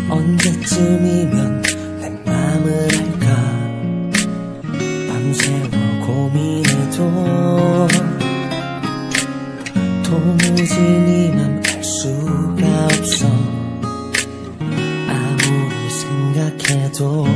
언제쯤이면 내 맘을 알까 밤새워 고민해도 도무지 네 맘 알 수가 없어 아무리 생각해도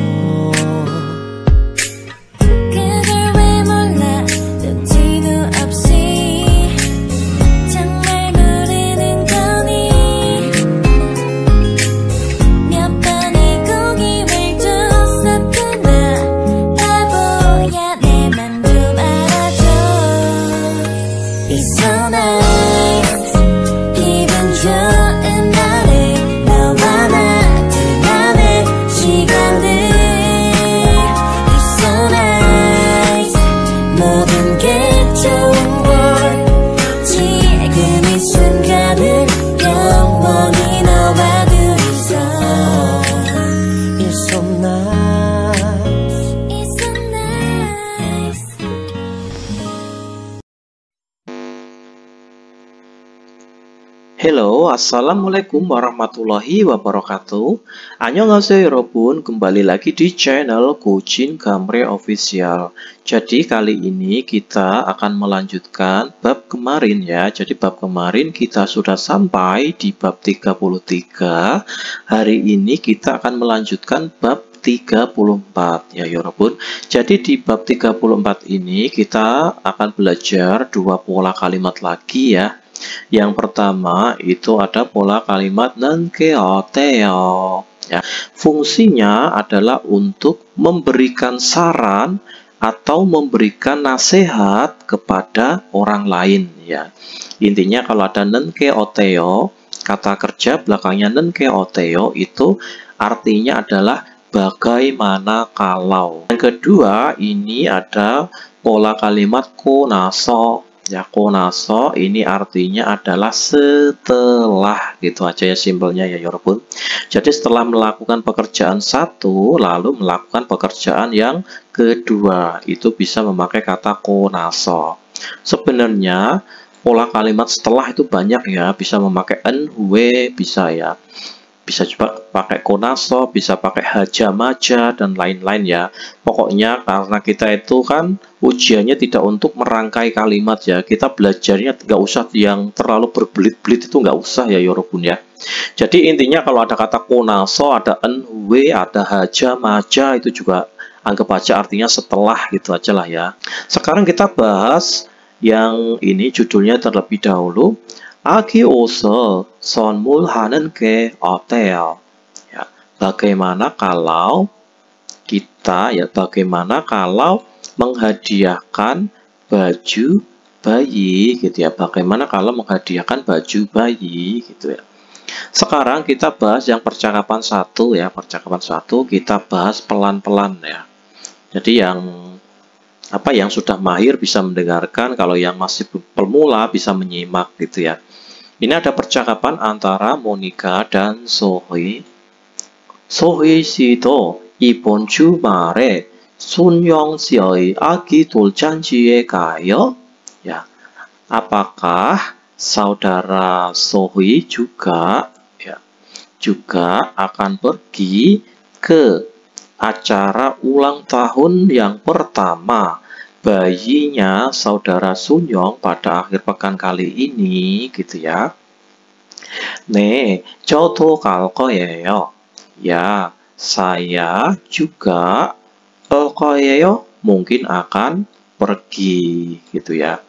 Halo, assalamualaikum warahmatullahi wabarakatuh. Annyeonghaseyo 여러분, kembali lagi di channel Kujin Gamre Official. Jadi kali ini kita akan melanjutkan bab kemarin ya. Jadi bab kemarin kita sudah sampai di bab 33. Hari ini kita akan melanjutkan bab 34 ya Yorobun. Jadi di bab 34 ini kita akan belajar dua pola kalimat lagi ya. Yang pertama itu ada pola kalimat nenkeoteo ya. Fungsinya adalah untuk memberikan saran atau memberikan nasihat kepada orang lain ya. Intinya kalau ada nenkeoteo, kata kerja belakangnya nenkeoteo itu artinya adalah bagaimana kalau. Yang kedua ini ada pola kalimat konaso. Ya, konaso ini artinya adalah setelah, gitu aja ya simpelnya ya Yorobun. Jadi setelah melakukan pekerjaan satu, lalu melakukan pekerjaan yang kedua, itu bisa memakai kata konaso. Sebenarnya pola kalimat setelah itu banyak ya, bisa memakai en, we, bisa ya. Bisa juga pakai konaso, bisa pakai haja maja, dan lain-lain ya. Pokoknya karena kita itu kan ujiannya tidak untuk merangkai kalimat ya. Kita belajarnya nggak usah yang terlalu berbelit-belit, itu nggak usah ya Yorobun ya. Jadi intinya kalau ada kata konaso, ada en, we, ada haja maja, itu juga anggap aja artinya setelah, gitu aja lah ya. Sekarang kita bahas yang ini judulnya terlebih dahulu. Aki oso 선물하는 게 어때요? Ya, bagaimana kalau kita ya bagaimana kalau menghadiahkan baju bayi gitu ya. Bagaimana kalau menghadiahkan baju bayi gitu ya. Sekarang kita bahas yang percakapan satu ya. Percakapan satu kita bahas pelan-pelan ya. Jadi yang sudah mahir bisa mendengarkan, kalau yang masih pemula bisa menyimak gitu ya. Ini ada percakapan antara Monica dan Sohee. Sohee 씨도 이번 주말에 순영 씨의 아기 돌잔치에 가요? Ya, apakah saudara Sohee juga akan pergi ke acara ulang tahun yang pertama bayinya saudara Sunyong pada akhir pekan kali ini gitu ya. 네, 저도 갈 거예요. Ya, saya juga 갈 거예요. Mungkin akan pergi gitu ya.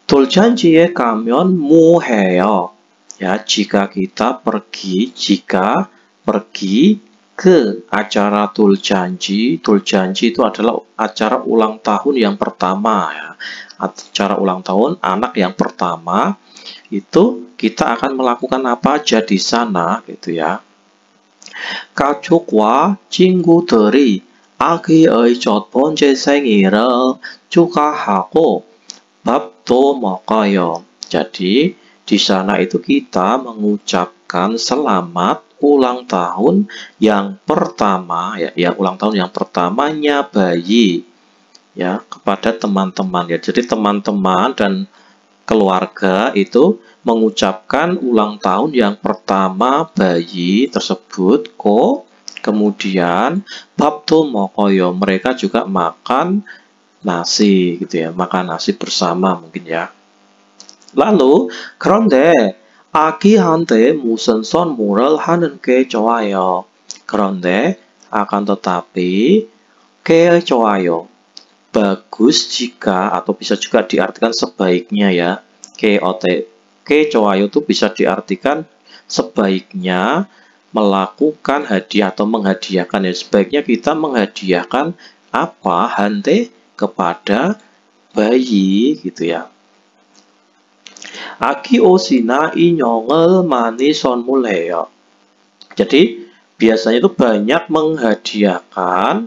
돌잔치에 가면 뭐 해요? Ya, jika pergi ke acara Doljanji. Doljanji itu adalah acara ulang tahun yang pertama ya. Acara ulang tahun anak yang pertama itu kita akan melakukan apa aja di sana gitu ya. 가족과 친구들이 아기의 첫 번째 생일을 축하하고 밥도 먹어요. Jadi di sana itu kita mengucapkan selamat ulang tahun yang pertama ya, ulang tahun yang pertamanya bayi ya kepada teman-teman ya. Jadi teman-teman dan keluarga itu mengucapkan ulang tahun yang pertama bayi tersebut ko, kemudian babto mokoyo, mereka juga makan nasi gitu ya, makan nasi bersama mungkin ya. Lalu 그런데 아기한테 무슨 선물을 하는 게 좋아요? 그런데 akan tetapi 게 좋아요. Bagus jika atau bisa juga diartikan sebaiknya ya. Ke 좋아요 itu bisa diartikan sebaiknya melakukan hadiah atau menghadiahkan ya. Sebaiknya kita menghadiahkan apa hante kepada bayi gitu ya. 아기 옷이나 인형을 많이 선물해요. Jadi biasanya itu banyak menghadiahkan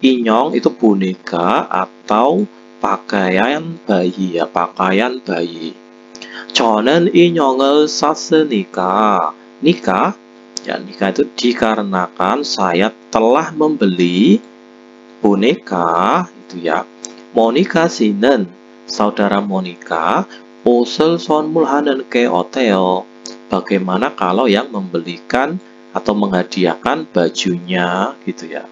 inyong itu boneka atau pakaian bayi ya, pakaian bayi. 저는 인형을 샀으니까. Nikah ya, nikah itu dikarenakan saya telah membeli boneka itu ya. 모니카 씨는 saudara Monica 옷을 선물하는 게 어때요? Bagaimana kalau yang membelikan atau menghadiahkan bajunya gitu ya.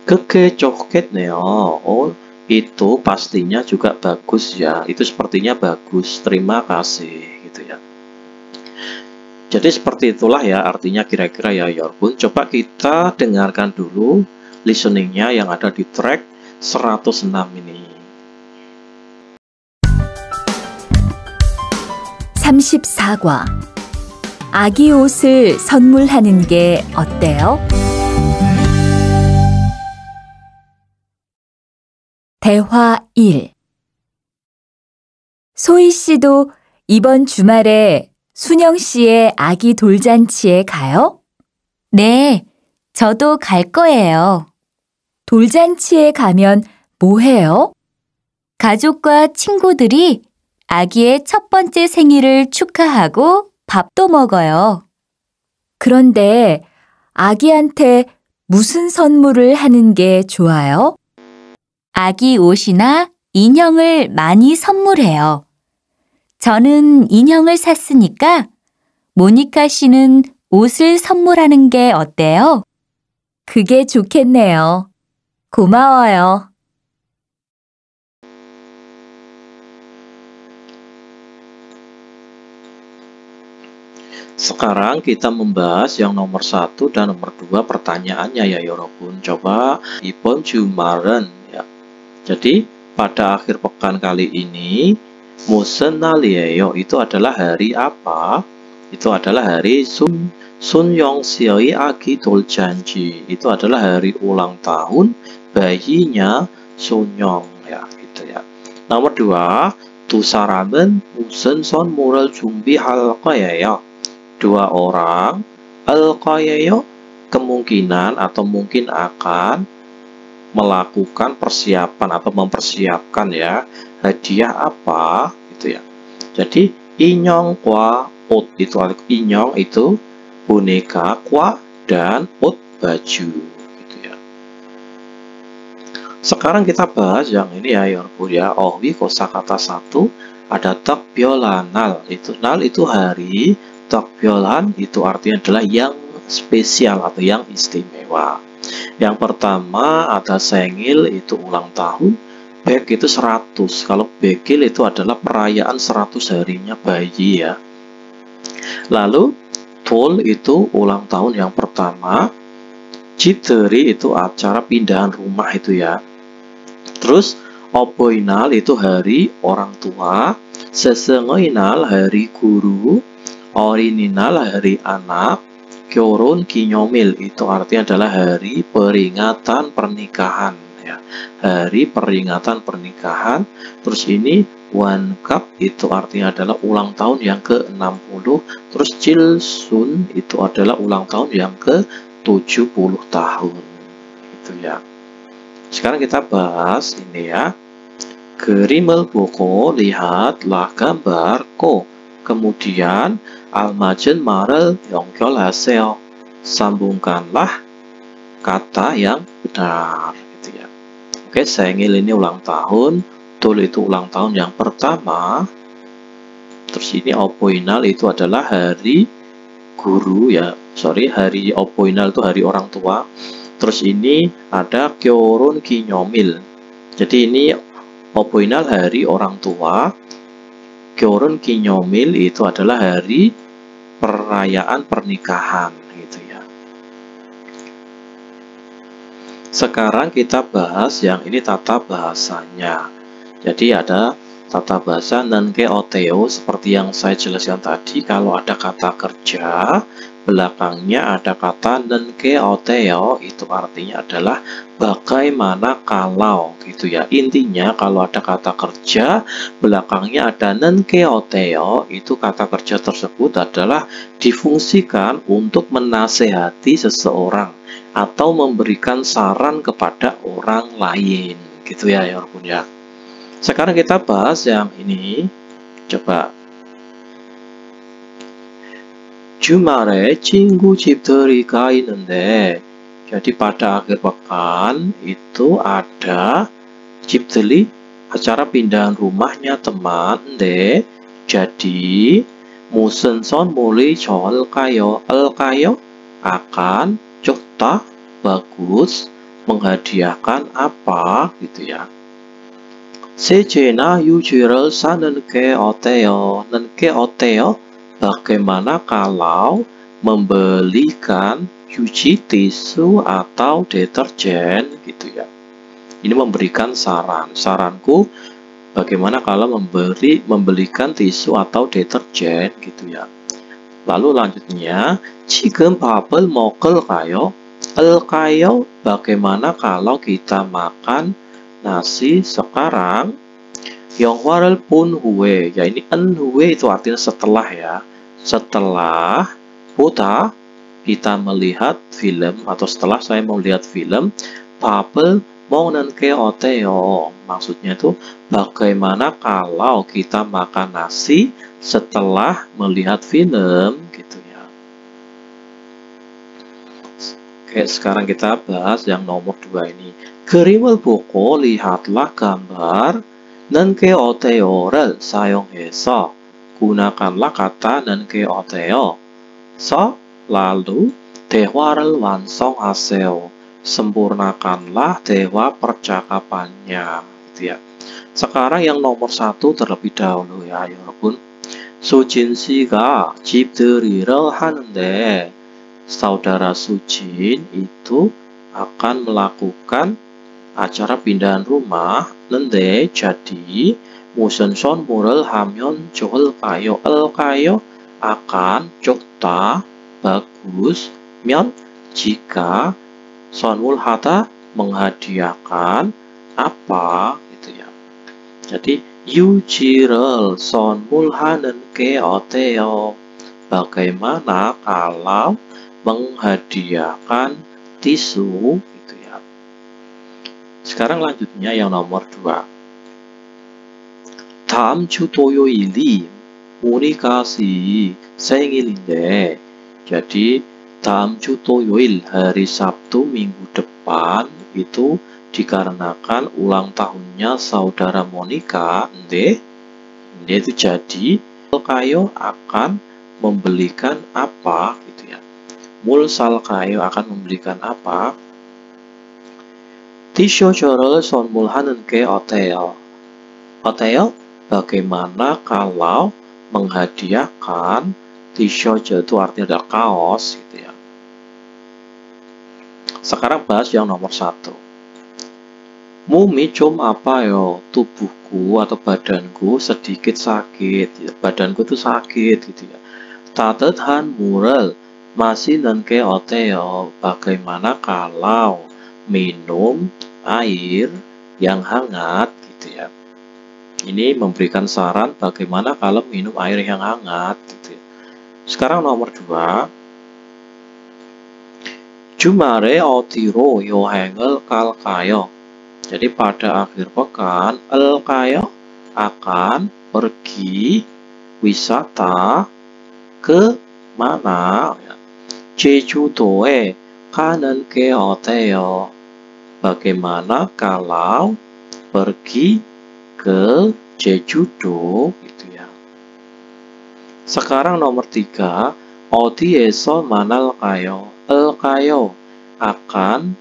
그게 좋겠네요. Oh, itu pastinya juga bagus ya. Itu sepertinya bagus. Terima kasih gitu ya. Jadi seperti itulah ya artinya kira-kira ya Yarbun. Coba kita dengarkan dulu listeningnya yang ada di track 106 ini. 34과 아기 옷을 선물하는 게 어때요? 대화 1. 소희 씨도 이번 주말에 순영 씨의 아기 돌잔치에 가요? 네, 저도 갈 거예요. 돌잔치에 가면 뭐 해요? 가족과 친구들이 아기의 첫 번째 생일을 축하하고 밥도 먹어요. 그런데 아기한테 무슨 선물을 하는 게 좋아요? 아기 옷이나 인형을 많이 선물해요. 저는 인형을 샀으니까 모니카 씨는 옷을 선물하는 게 어때요? 그게 좋겠네요. 고마워요. Sekarang kita membahas yang nomor 1 dan nomor 2 pertanyaannya ya Yorobun. Coba 이번 주말은 ya. Jadi pada akhir pekan kali ini 무슨 날이에요? Itu adalah hari apa? Itu adalah hari Sunyong Sioi Agi Doljanji. Itu adalah hari ulang tahun bayinya Sunyong ya gitu ya. Nomor 2, 두 사람은 무슨 선물을 준비할 거예요? Dua orang al-qayayo kemungkinan atau mungkin akan melakukan persiapan atau mempersiapkan ya hadiah apa gitu ya. Jadi inyong kwa ot itu inyong itu boneka, kwa dan ot baju gitu ya. Sekarang kita bahas yang ini ya Yorbu ya. Ohwi kosakata 1 ada takbiolanal itu nal itu hari. Takbiolan itu artinya adalah yang spesial atau yang istimewa. Yang pertama ada sengil itu ulang tahun, bek itu 100. Kalau bekil itu adalah perayaan 100 harinya bayi ya. Lalu tol itu ulang tahun yang pertama, jiteri itu acara pindahan rumah itu ya. Terus oboinal itu hari orang tua, sesengoinal hari guru, Orininal hari anak, Kyorun Kinyomil itu artinya adalah hari peringatan pernikahan ya. Hari peringatan pernikahan. Terus ini Wankap itu artinya adalah ulang tahun yang ke-60. Terus Jilsun itu adalah ulang tahun yang ke-70 tahun. Itu ya. Sekarang kita bahas ini ya. Gerimel boko, lihatlah gambar ko. Kemudian almajen marel yongkyol haseo, sambungkanlah kata yang benar gitu ya. Oke, sengil ini ulang tahun, tul itu ulang tahun yang pertama, Terus ini opoinal itu adalah hari guru ya. Hari opoinal itu hari orang tua. Terus ini ada Kyorun Kinyomil. Jadi ini opoinal hari orang tua. Kyorun Kinyomil itu adalah hari perayaan pernikahan gitu ya. Sekarang kita bahas yang ini tata bahasanya. Jadi ada tata bahasa Nenke Oteo seperti yang saya jelaskan tadi. Kalau ada kata kerja, belakangnya ada kata Nenke Oteo, itu artinya adalah bagaimana kalau gitu ya. Intinya kalau ada kata kerja, belakangnya ada Nenke Oteo, itu kata kerja tersebut adalah difungsikan untuk menasehati seseorang atau memberikan saran kepada orang lain gitu ya walaupun ya. Sekarang kita bahas yang ini. Coba. 주말에 친구 집들이 가 있는데. Jadi pada akhir pekan itu ada 집들이, acara pindahan rumahnya teman. 네. Jadi 무슨 선물이 좋을까요? akan 좋다, bagus, menghadiahkan apa gitu ya. 세제나 유지를 사는 게 어때요? Bagaimana kalau membelikan yuji, tisu atau deterjen gitu ya. Ini memberikan saran. Saranku bagaimana kalau membelikan tisu atau deterjen gitu ya. Lalu lanjutnya, 지금 밥을 먹을까요? Bagaimana kalau kita makan nasi sekarang? 영화를 본 후에, ya ini en 후에 itu artinya setelah ya. Setelah 보다, kita melihat film atau setelah saya melihat film, 밥을 먹는 게 어때요? Maksudnya itu bagaimana kalau kita makan nasi setelah melihat film gitu ya. Oke, sekarang kita bahas yang nomor 2 ini. 그림을 보고 lihatlah gambar nenke oteo를 사용해서 gunakanlah kata nenke oteo. Lalu 대화를 완성하세요. Sempurnakanlah 대화 percakapannya gitu ya. Sekarang yang nomor 1 terlebih dahulu ya 여러분. Sujin 씨가 집들이를 하는데, saudara Sujin itu akan melakukan acara pindahan rumah. Nende, jadi 무슨 선물을 하면 좋을까요? akan 좋다, bagus, 면 jika, 선물하다 menghadiahkan apa gitu ya. Jadi 유지를 선물하는 게 어때요? Bagaimana kalau menghadiahkan tisu gitu ya. Sekarang lanjutnya yang nomor 2. 다음 주 토요일이 모니카 씨 생일인데. Jadi 다음 주 토요일, hari Sabtu minggu depan itu dikarenakan ulang tahunnya saudara Monica. Itu jadi kayo akan membelikan apa gitu ya. Mulsal kayo akan membelikan apa? 티셔츠를 선물하는 게 어때요? Bagaimana kalau menghadiahkan t-shirt, itu artinya ada kaos gitu ya. Sekarang bahas yang nomor 1. 몸이 좀 아파요. tubuhku atau badanku sedikit sakit. Badanku itu sakit gitu ya. 따뜻한 물을 마시는 게 어때요? Bagaimana kalau minum air yang hangat gitu ya. Ini memberikan saran bagaimana kalau minum air yang hangat gitu ya. Sekarang nomor 2. 주말에 어디로 여행을 갈까요? Jadi pada akhir pekan, kayo akan pergi wisata ke mana? 제주도에 가는 게 어때요? Bagaimana kalau pergi ke Jeju-do gitu ya. Sekarang nomor 3, 어디에서 만날까요? 을까요? Akan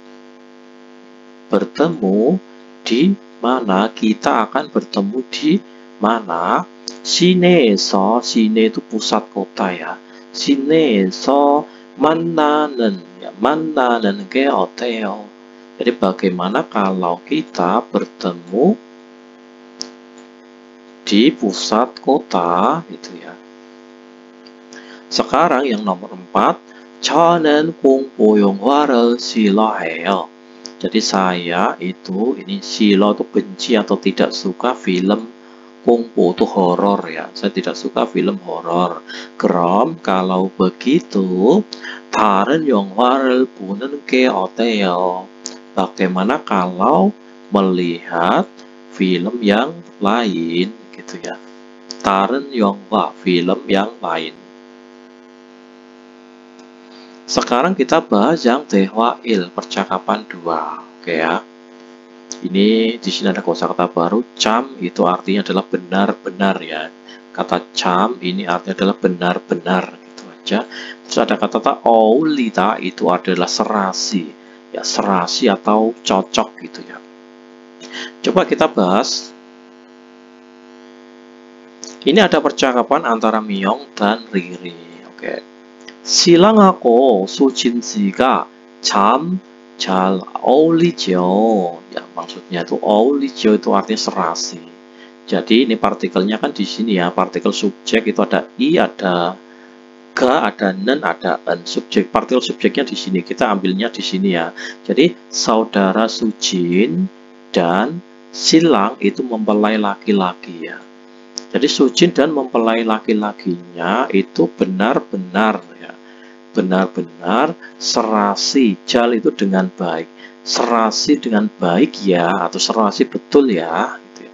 bertemu di mana? Kita akan bertemu di mana? 시내에서, 시내 itu pusat kota ya. 시내에서 만나는, ya, 만나는 게 어때요? Jadi bagaimana kalau kita bertemu di pusat kota gitu ya. Sekarang yang nomor 4, 저는 공포 영화를 싫어해요. Jadi saya itu, ini silo itu benci atau tidak suka film kungfu itu horor ya. Saya tidak suka film horor. 그럼 kalau begitu, 다른 영화를 보는 게 어때요? Bagaimana kalau melihat film yang lain gitu ya. 다른 영화, film yang lain. Sekarang kita bahas yang 대화일, percakapan 2. Oke ya. Ini di sini ada kosakata baru, 참 itu artinya adalah benar-benar ya. Kata 참 ini artinya adalah benar-benar gitu aja. Terus ada kata 어울리다 itu adalah serasi. Ya, serasi atau cocok gitu ya. Coba kita bahas. Ini ada percakapan antara Myung dan Riri. Oke. 신랑하고 수진 씨가 참 잘 어울리죠. Ya, maksudnya itu 어울리죠 itu artinya serasi. Jadi ini partikelnya kan di sini ya, partikel subjek itu ada i, ada ga, ada nen, ada en. Subjek, partikel subjeknya di sini. Kita ambilnya di sini ya. Jadi saudara Sujin dan Silang itu mempelai laki-laki ya. Jadi Sujin dan mempelai laki-lakinya itu benar-benar ya. Benar-benar serasi, jal itu dengan baik, serasi dengan baik ya, atau serasi betul ya gitu ya.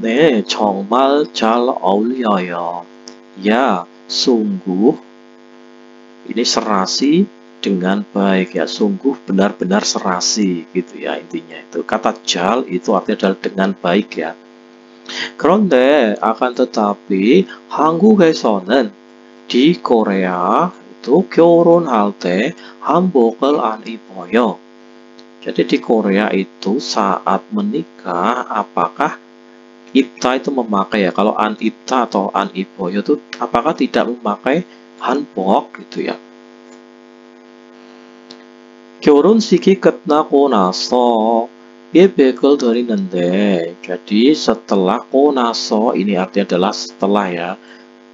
네, 정말 잘 어울려요. Ya, sungguh ini serasi dengan baik ya, sungguh benar-benar serasi gitu ya, intinya itu. Kata jal itu artinya adalah dengan baik ya. 그런데 akan tetapi 한국에서는 di Korea itu 결혼할 때 한복을 안 입어요. Jadi di Korea itu saat menikah apakah ibta itu memakai ya, kalau an ibta atau an iboyo itu apakah tidak memakai hanbok gitu ya. 결혼식이 끝나고 나서 예백을 드리는데, jadi setelah konaso ini artinya adalah setelah ya.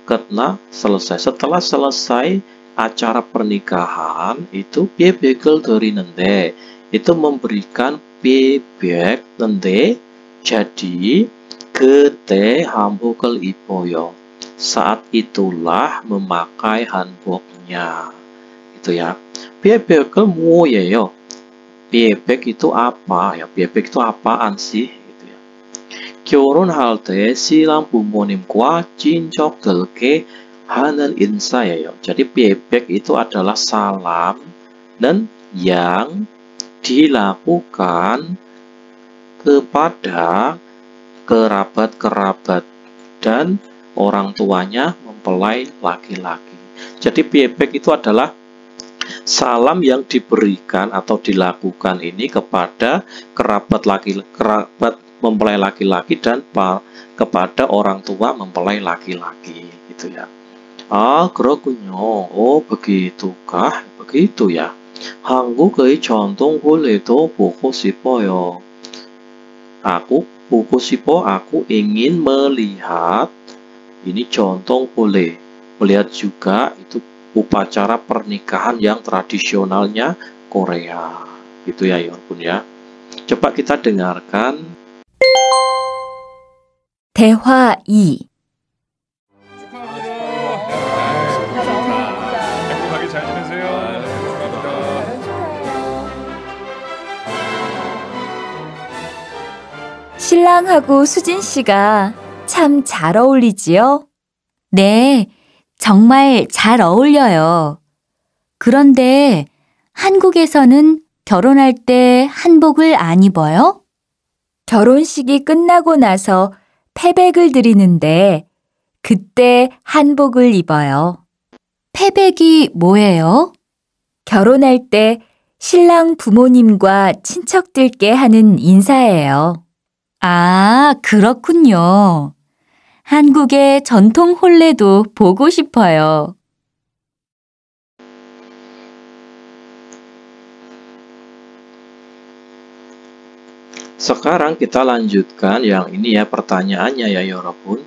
Ketna selesai, setelah selesai acara pernikahan itu 예백을 드리는데 itu memberikan bebek nende, jadi 그때 한복을 입어요. Saat itulah memakai hanboknya itu ya. bebek은 뭐예요? bebek itu apa ya? bebek itu apaan sih? 결혼할 때 신랑 부모님과 친척들께 하는 인사예요. Jadi bebek itu adalah salam dan yang dilakukan kepada kerabat-kerabat dan orang tuanya mempelai laki-laki. Jadi bebek itu adalah salam yang diberikan atau dilakukan ini kepada kerabat mempelai laki-laki dan kepada orang tua mempelai laki-laki gitu ya. Ah, 그렇군요. Oh, begitukah? Begitu ya. 한국의 전통 홀레도 보고 싶어요. Aku 보고 싶어, aku ingin melihat ini 전통 홀레. Melihat juga itu upacara pernikahan yang tradisionalnya Korea. Gitu ya, Yorpun ya. Coba kita dengarkan. 대화 2. 행복하게 잘 지내세요. 신랑하고 수진 씨가 참 잘 어울리지요? 네, 정말 잘 어울려요. 그런데 한국에서는 결혼할 때 한복을 안 입어요? 결혼식이 끝나고 나서 패백을 드리는데 그때 한복을 입어요. 패백이 뭐예요? 결혼할 때 신랑 부모님과 친척들께 하는 인사예요. 아, 그렇군요. 한국의 전통 혼례도 보고 싶어요. Sekarang kita lanjutkan yang ini ya pertanyaannya ya 여러분.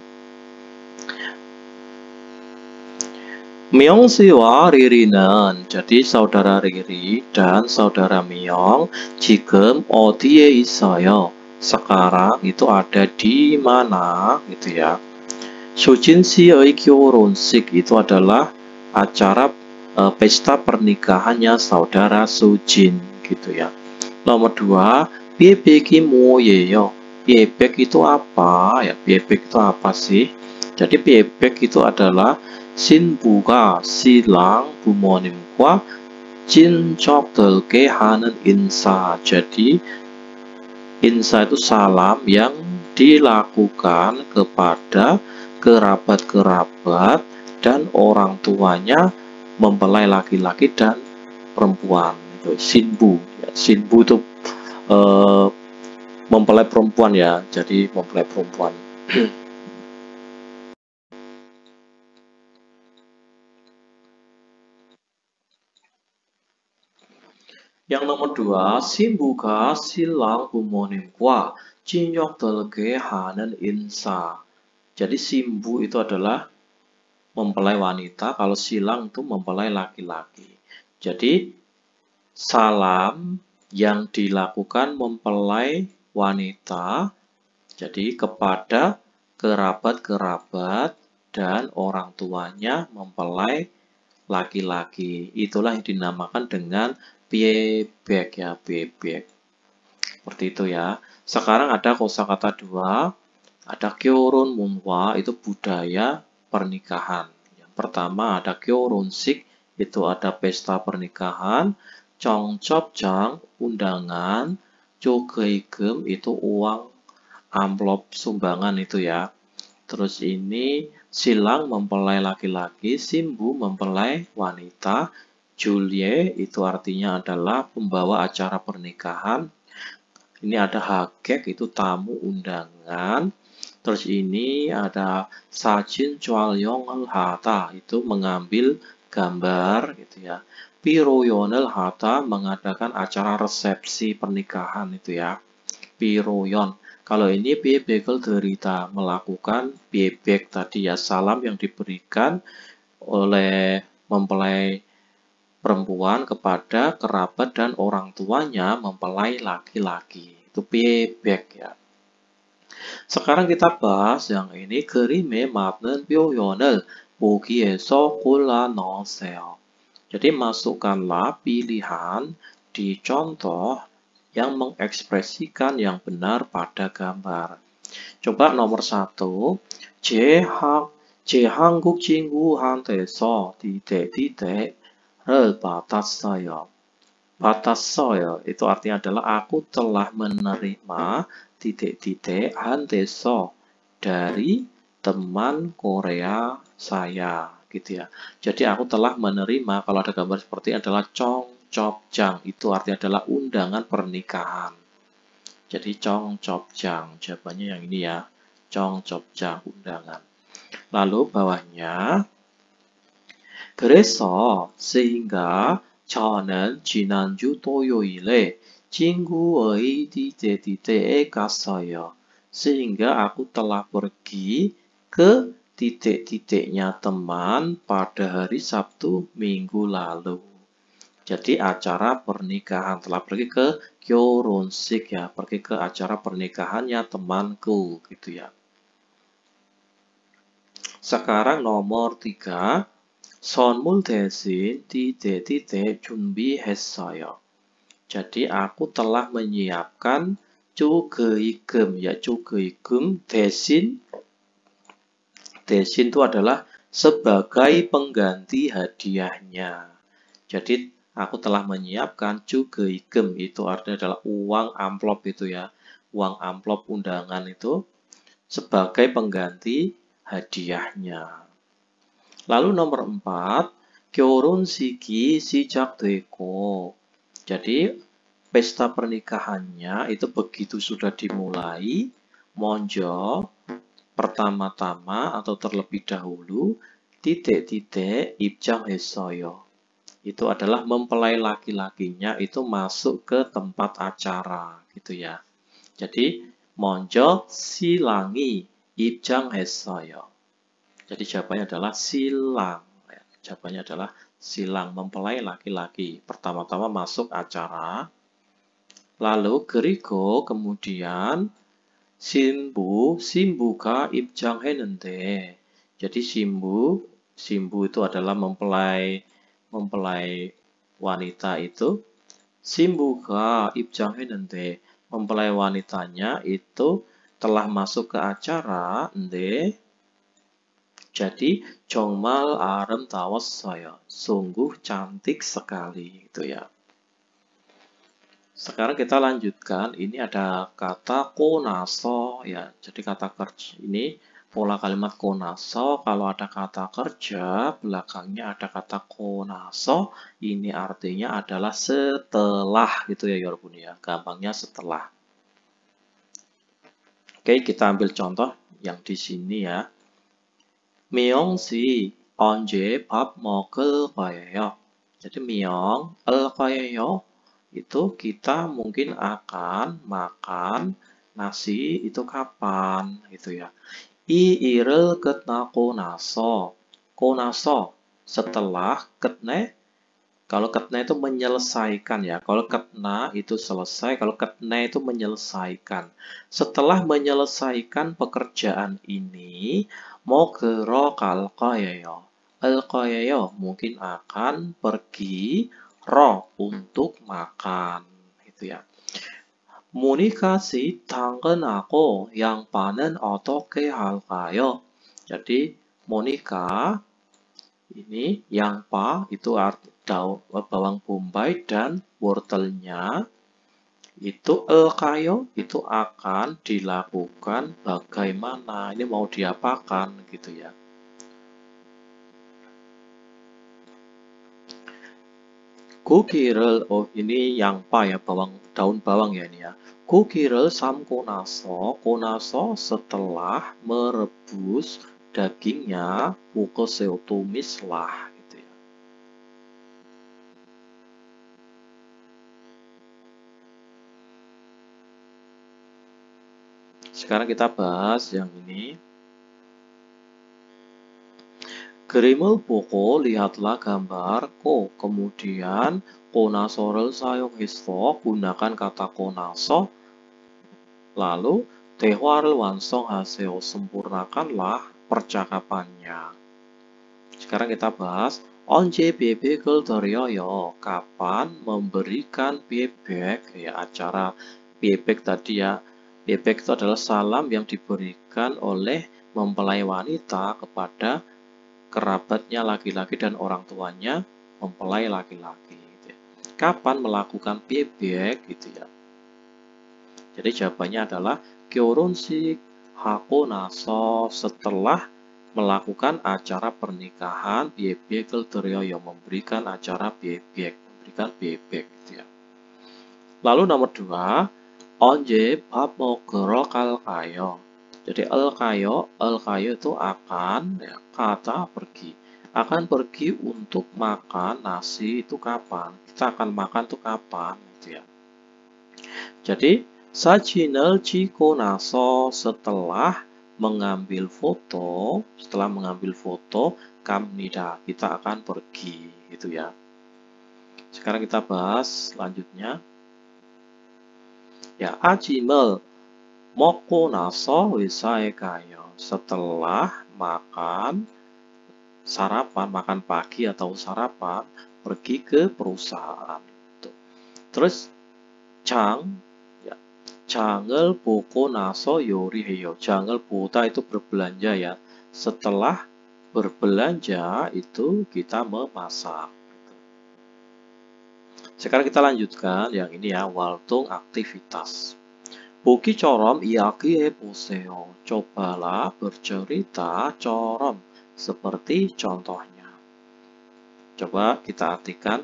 Myongsi와 Riri는, jadi saudara Riri dan saudara Myong 지금 어디에 있어요? Sekarang itu ada di mana gitu ya. Sujin Si의 결혼식 itu adalah acara pesta pernikahannya saudara Sujin gitu ya. Nomor 2, 비백이 뭐예요? 비백 itu apa ya? 비백 itu apa sih? Jadi 비백 itu adalah 신부가 신랑 부모님과 친척들께 하는 인사. Jadi insa itu salam yang dilakukan kepada kerabat-kerabat dan orang tuanya mempelai laki-laki dan perempuan. Itu sinbu. Ya, sinbu itu mempelai perempuan ya. Jadi mempelai perempuan. Yang nomor 2, 신부가 신랑 부모님과 친척들께 하는 인사. Jadi 신부 itu adalah mempelai wanita, kalau silang itu mempelai laki-laki. Jadi salam yang dilakukan mempelai wanita, jadi kepada kerabat-kerabat dan orang tuanya mempelai laki-laki. Itulah yang dinamakan dengan biebek ya, biebek. Seperti itu ya. Sekarang ada kosakata 2, ada 결혼 문화, itu budaya pernikahan. Yang pertama ada 결혼식, itu ada pesta pernikahan. 청첩장, undangan. 조거이금, itu uang amplop sumbangan itu ya. Terus ini silang mempelai laki-laki, 신부 mempelai wanita. Julie itu artinya adalah pembawa acara pernikahan. Ini ada hagek, itu tamu undangan. Terus ini ada 사진 촬영을 하다, itu mengambil gambar gitu ya. 피로연을 하다, mengadakan acara resepsi pernikahan itu ya. 피로연. Kalau ini 비백을 드리다, melakukan biebek tadi ya, salam yang diberikan oleh mempelai perempuan kepada kerabat dan orang tuanya mempelai laki-laki. Itu biebek ya. Sekarang kita bahas yang ini, 그림에 맞는 표현을 보기에서 골라 넣으세요. Jadi masukkanlah pilihan di contoh yang mengekspresikan yang benar pada gambar. Coba nomor 1, 제 한국 친구한테서 디데를 받았어요. 받았어요 itu artinya adalah aku telah menerima titik-titik 한테서 dari teman Korea saya gitu ya. Jadi aku telah menerima, kalau ada gambar seperti ini adalah 청첩장, itu artinya adalah undangan pernikahan. Jadi 청첩장, jawabannya yang ini ya, 청첩장, undangan. Lalu bawahnya, 그래서 sehingga 저는 지난주 토요일에 친구의 titik-titik에 갔어요. Sehingga aku telah pergi ke titik-titiknya teman pada hari Sabtu minggu lalu. Jadi acara pernikahan, telah pergi ke 결혼식 ya, pergi ke acara pernikahannya temanku gitu ya. Sekarang nomor 3, 선물 대신 titik-titik 준비했어요. Jadi aku telah menyiapkan 조거이금 ya, 조거이금 대신 itu adalah sebagai pengganti hadiahnya. Jadi aku telah menyiapkan 조거이금, itu artinya adalah uang amplop itu ya, uang amplop undangan itu sebagai pengganti hadiahnya. Lalu nomor 4, 결혼식이 시작되고. Jadi pesta pernikahannya itu begitu sudah dimulai, 먼저 pertama-tama atau terlebih dahulu titik-titik 입장했어요. Itu adalah mempelai laki-lakinya itu masuk ke tempat acara gitu ya. Jadi 먼저 신랑이 입장했어요. Jadi jawabannya adalah silang. Jawabannya adalah silang, mempelai laki-laki. Pertama-tama masuk acara. Lalu 그리고 kemudian 신부가 입장했는데. Jadi 신부 itu adalah mempelai wanita itu. 신부가 입장했는데. Mempelai wanitanya itu telah masuk ke acara. Jadi 정말 아름다웠어요. Sungguh cantik sekali gitu ya. Sekarang kita lanjutkan. Ini ada kata konaso ya. Jadi kata kerja ini pola kalimat konaso. Kalau ada kata kerja belakangnya ada kata konaso. Ini artinya adalah setelah gitu ya Yorobun ya. Gampangnya setelah. Oke, kita ambil contoh yang di sini ya. 미영 씨, 언제 밥 먹을 거예요? Jadi 미영, 거예요. Itu kita mungkin akan makan nasi itu kapan gitu ya. 이 일을 끝나고 나서, setelah, 끝내, kalau 끝내 itu menyelesaikan ya. Kalau 끝나 itu selesai, kalau 끝내 itu menyelesaikan. Setelah menyelesaikan pekerjaan ini, 먹으러 갈 거예요. mungkin akan pergi, untuk makan gitu ya. 모니카 씨 당근하고 양파는 어떻게 할까요? Jadi Monica ini 양파 itu bawang bombay dan wortelnya itu kayo itu akan dilakukan bagaimana, ini mau diapakan gitu ya. 고기를 ini 양파 ya, daun bawang ya ini ya. 고기를 삶고 나서 setelah merebus dagingnya 볶으세요, tumislah. Sekarang kita bahas yang ini. 그림을 보고 lihatlah gambar kemudian konaso를 사용해서 gunakan kata konaso. Lalu 대화를 완성하세요, sempurnakanlah percakapannya. Sekarang kita bahas 언제 bebek을 드려요, kapan memberikan bebek ya, acara bebek tadi ya. Bebek itu adalah salam yang diberikan oleh mempelai wanita kepada kerabatnya laki-laki dan orang tuanya mempelai laki-laki. Gitu ya. Kapan melakukan bebek gitu ya. Jadi jawabannya adalah 결혼식 하고 나서, setelah melakukan acara pernikahan bebek을 드려요, memberikan acara bebek, memberikan bebek gitu ya. Lalu nomor 2, 언제 밥 먹으러 갈까요? Jadi alkayo itu akan ya, kata pergi. Akan pergi untuk makan nasi itu kapan? Kita akan makan itu kapan gitu ya. Jadi 사진을 찍고 나서, setelah mengambil foto, 갑니다. Kita akan pergi gitu ya. Sekarang kita bahas selanjutnya. Ya, 아침을 먹고 나서 회사에 가요. Setelah makan sarapan, makan pagi atau sarapan, pergi ke perusahaan. Terus ya, 장을 보고 나서 요리해요. 장을 보다 itu berbelanja ya. Setelah berbelanja itu kita memasak. Sekarang kita lanjutkan yang ini ya, waltung aktivitas. 보기처럼 이야기해보세요. cobalah bercerita corom seperti contohnya. coba kita artikan.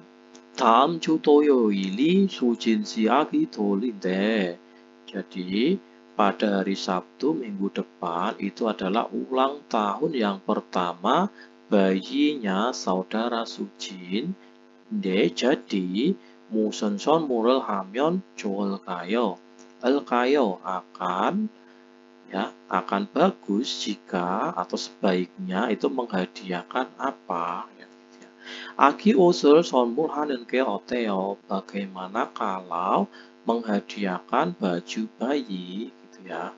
다음 주 토요일이 수진 시작이 돌인데. jadi pada hari Sabtu minggu depan itu adalah ulang tahun yang pertama bayinya saudara Sujin. 네, jadi 무슨 선물을 하면 좋을까요? Alkayo akan akan bagus jika atau sebaiknya itu menghadiahkan apa ya. 아기 옷을 선물하는 게 어때요? Bagaimana kalau menghadiahkan baju bayi gitu ya.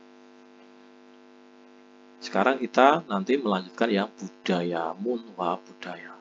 Sekarang kita nanti melanjutkan yang budaya, munwa budaya.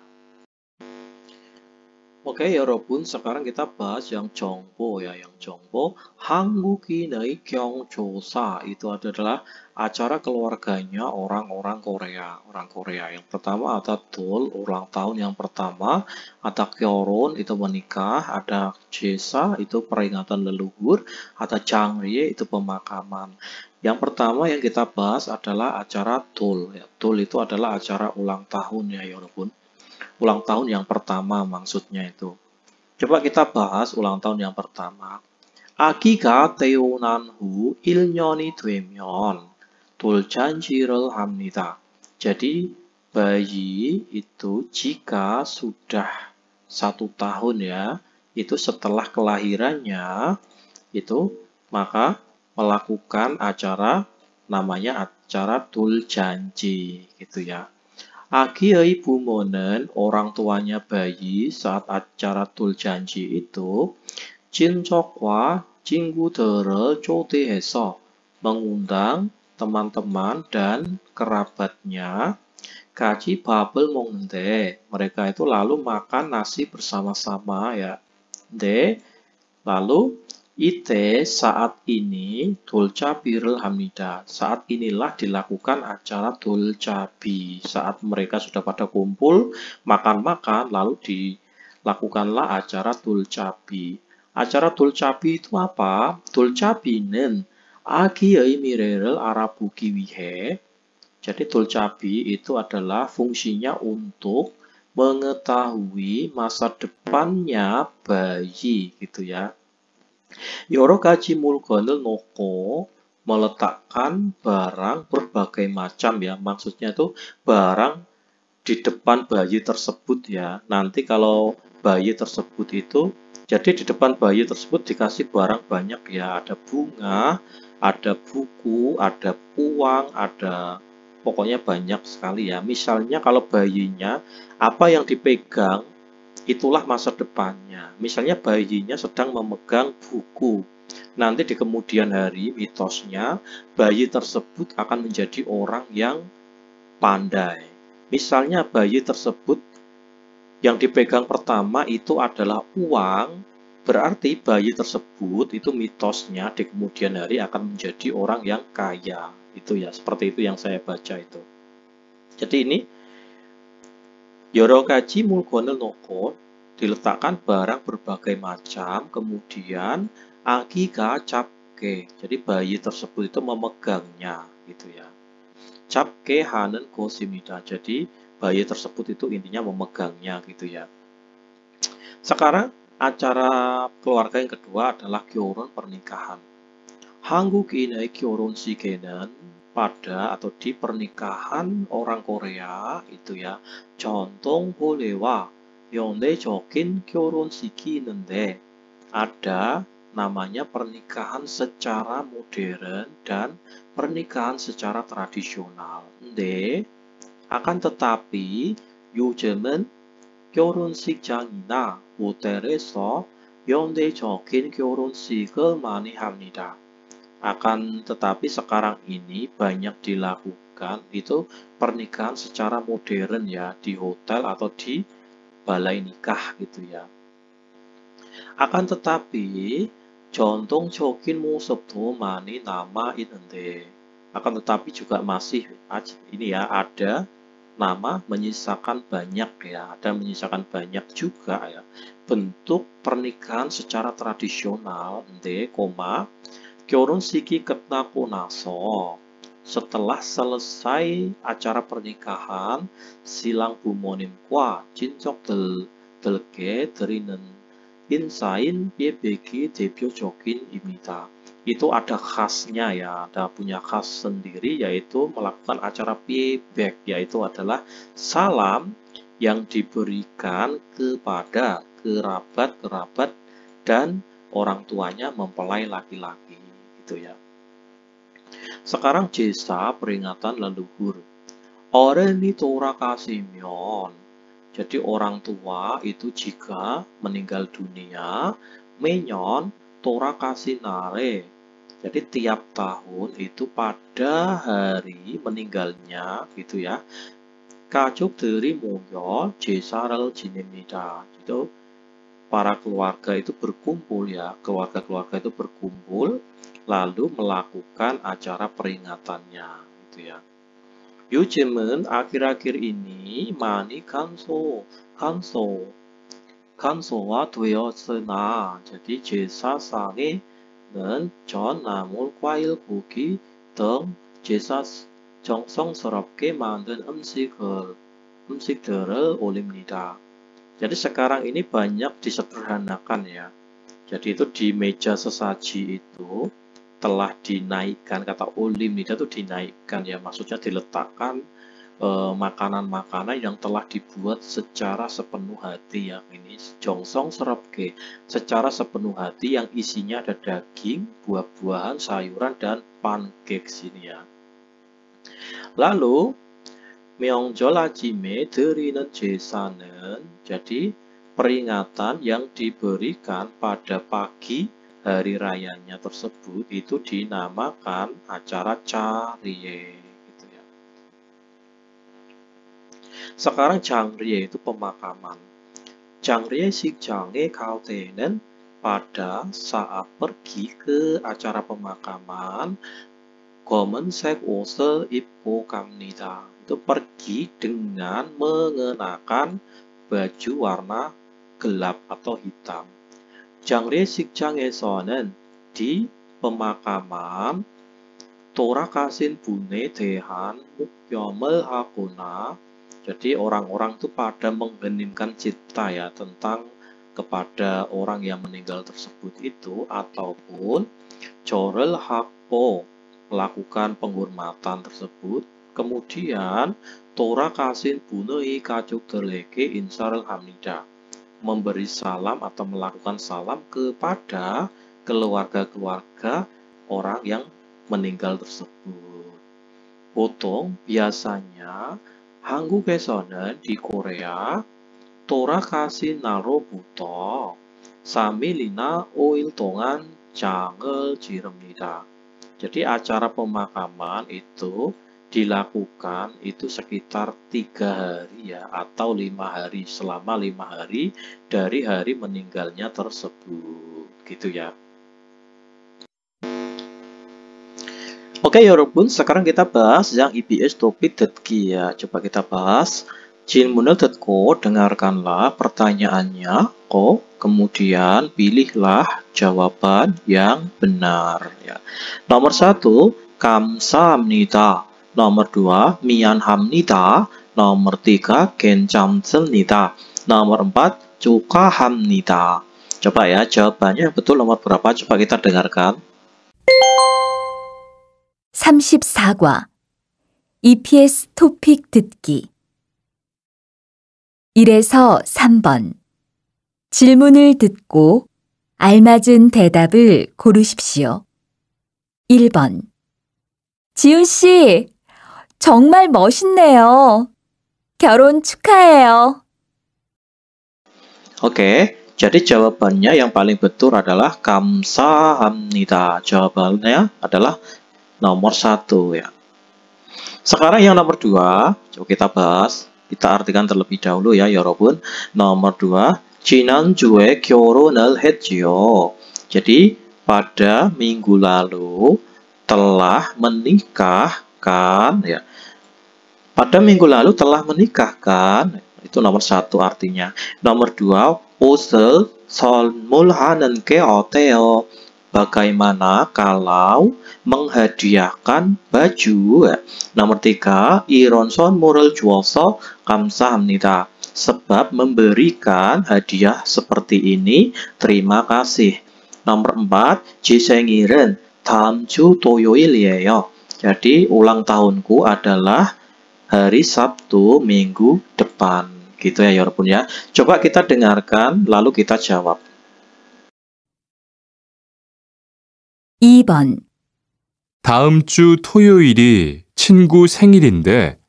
Oke, 여러분, sekarang kita bahas yang 정보 ya, yang 정보. 한국인의 경조사 itu adalah acara keluarganya orang-orang Korea, orang Korea. Yang pertama ada Dol, ulang tahun yang pertama, ada 결혼 itu menikah, ada 제사 itu peringatan leluhur, ada 장례 itu pemakaman. Yang pertama yang kita bahas adalah acara Dol. Ya, Dol itu adalah acara ulang tahun ya, 여러분. Ulang tahun yang pertama maksudnya itu. Coba kita bahas ulang tahun yang pertama. 아기가 태어난 후 1년이 되면 돌잔치를 합니다. Jadi bayi itu jika sudah 1 tahun ya, itu setelah kelahirannya itu maka melakukan acara namanya acara 돌잔치 gitu ya. 아기의 부모는 orang tuanya bayi saat acara 돌잔치 itu 친척과 친구들을 초대해서 mengundang teman-teman dan kerabatnya 같이 밥을 먹는데 mereka itu lalu makan nasi bersama-sama ya. Lalu Ite saat ini 돌잡이를 합니다. Saat inilah dilakukan acara 돌잡이. Saat mereka sudah pada kumpul, makan-makan, lalu dilakukanlah acara 돌잡이. Acara 돌잡이 itu apa? 돌잡이는 아기의 미래를 알아보기 위해. Jadi 돌잡이 itu adalah fungsinya untuk mengetahui masa depannya bayi gitu ya. 여러 가지 물건을 놓고 meletakkan barang berbagai macam ya. Maksudnya itu barang di depan bayi tersebut ya. Nanti kalau bayi tersebut itu, jadi di depan bayi tersebut dikasih barang banyak ya. Ada bunga, ada buku, ada uang, ada pokoknya banyak sekali ya. Misalnya kalau bayinya, apa yang dipegang itulah masa depannya. Misalnya bayinya sedang memegang buku. Nanti di kemudian hari mitosnya bayi tersebut akan menjadi orang yang pandai. Misalnya bayi tersebut yang dipegang pertama itu adalah uang, berarti bayi tersebut itu mitosnya di kemudian hari akan menjadi orang yang kaya. Itu ya, seperti itu yang saya baca itu. Jadi ini 여러 가지 물건을 놓고 diletakkan barang berbagai macam, kemudian 아기가 잡게. Jadi bayi tersebut itu memegangnya gitu ya. 잡게 하는 것입니다. Jadi bayi tersebut itu intinya memegangnya gitu ya. Sekarang acara keluarga yang kedua adalah 결혼 pernikahan. 한국인의 결혼식에는 pada atau di pernikahan orang Korea itu ya 전통 혼례와 연애적인 결혼식이 있는데 ada namanya pernikahan secara modern dan pernikahan secara tradisional. akan tetapi 요즘은 결혼식장이나 호텔에서 연애적인 결혼식을 많이 합니다. Akan tetapi sekarang ini banyak dilakukan itu pernikahan secara modern ya, di hotel atau di balai nikah gitu ya. Akan tetapi 전통적인 모습도 많이 남아 있는데, akan tetapi juga masih ini ya ada nama menyisakan banyak ya, ada menyisakan banyak juga ya bentuk pernikahan secara tradisional, 결혼식이 끝나고 나서 setelah selesai acara pernikahan, silang 부모님과 친척들께 드리는 인사인 예배기 대표적인입니다. Itu ada khasnya ya, ada punya khas sendiri, yaitu melakukan acara pieback, yaitu adalah salam yang diberikan kepada kerabat-kerabat dan orang tuanya mempelai laki-laki, gitu ya. Sekarang 제사 peringatan leluhur. 어른이 돌아가시면, jadi orang tua itu jika meninggal dunia, 매년 돌아가신 날에, jadi tiap tahun itu pada hari meninggalnya gitu ya, 가족들이 모여 제사를 지냅니다. Itu para keluarga itu berkumpul ya, keluarga-keluarga itu berkumpul lalu melakukan acara peringatannya gitu ya. 요즘은 아khir-akhir ini 많이 간소화되었으나, jadi 제사상에는 전, 나물, 과일, 고기 등 제사 정성스럽게 만든 음식들을 올립니다. Jadi sekarang ini banyak disederhanakan ya. Jadi itu di meja sesaji itu telah dinaikkan, kata olimnida itu dinaikkan ya, maksudnya diletakkan makanan-makanan yang telah dibuat secara sepenuh hati ya. Ini 정성스럽게, secara sepenuh hati, yang isinya ada daging, buah-buahan, sayuran, dan pancake sini ya. Lalu 명절 아침에 드리는 제사는, jadi peringatan yang diberikan pada pagi hari rayanya tersebut itu dinamakan acara Charye gitu ya. Sekarang 장례 itu pemakaman. 장례식장에 갈 때는, pada saat pergi ke acara pemakaman, 검은색 옷을 입고 갑니다. Itu pergi dengan mengenakan baju warna gelap atau hitam. 장례식장에서는, di pemakaman, 돌아가신 분에 대한 묵념을 하거나, jadi orang-orang itu pada mengheningkan cipta ya tentang kepada orang yang meninggal tersebut itu, ataupun 절을 하고, melakukan penghormatan tersebut. Kemudian 돌아가신 분의 가족들에게 인사를 합니다, memberi salam atau melakukan salam kepada keluarga-keluarga orang yang meninggal tersebut. 보통, biasanya, 한국에서는, di Korea, 돌아가신 날로부터 3일이나 5일 동안 장을 지릅니다. Jadi acara pemakaman itu dilakukan itu sekitar 3 hari ya, atau 5 hari, selama 5 hari dari hari meninggalnya tersebut gitu ya. Oke 여러분, sekarang kita bahas yang EBS topik 듣기 ya. Coba kita bahas. 질문을 듣고 dengarkanlah pertanyaannya, kemudian pilihlah jawaban yang benar ya. Nomor 1, 감사합니다. Nomor 2, 미안합니다. Nomor 3, 괜찮습니다. Nomor 4, 축하합니다. Coba ya, jawabannya yang betul nomor berapa? Coba kita dengarkan. 34과 EPS 토픽 듣기 1에서 3번 질문을 듣고 알맞은 대답을 고르십시오. 1번 지훈씨, 정말 멋있네요. 결혼 축하해요. Oke, jadi jawabannya yang paling betul adalah 감사합니다. Jawabannya adalah nomor 1 ya. Sekarang yang nomor 2, coba kita bahas. Kita artikan terlebih dahulu ya, 여러분. Nomor 2, 지난주에 결혼을 했지요. Jadi pada minggu lalu telah menikahkan ya. Pada minggu lalu telah menikahkan, itu nomor 1 artinya. Nomor 2, 옷을 선물하는 게 어때요? bagaimana kalau menghadiahkan baju? Nomor 3, 이런 선물을 주어서 감사합니다. Sebab memberikan hadiah seperti ini, terima kasih. Nomor 4, 제 생일은 다음 주 토요일이에요. Jadi ulang tahunku adalah hari Sabtu minggu depan. Gitu ya 여러분 ya. Coba kita dengarkan lalu kita jawab. 2번. 다음 주 토요일이 친구 생일인데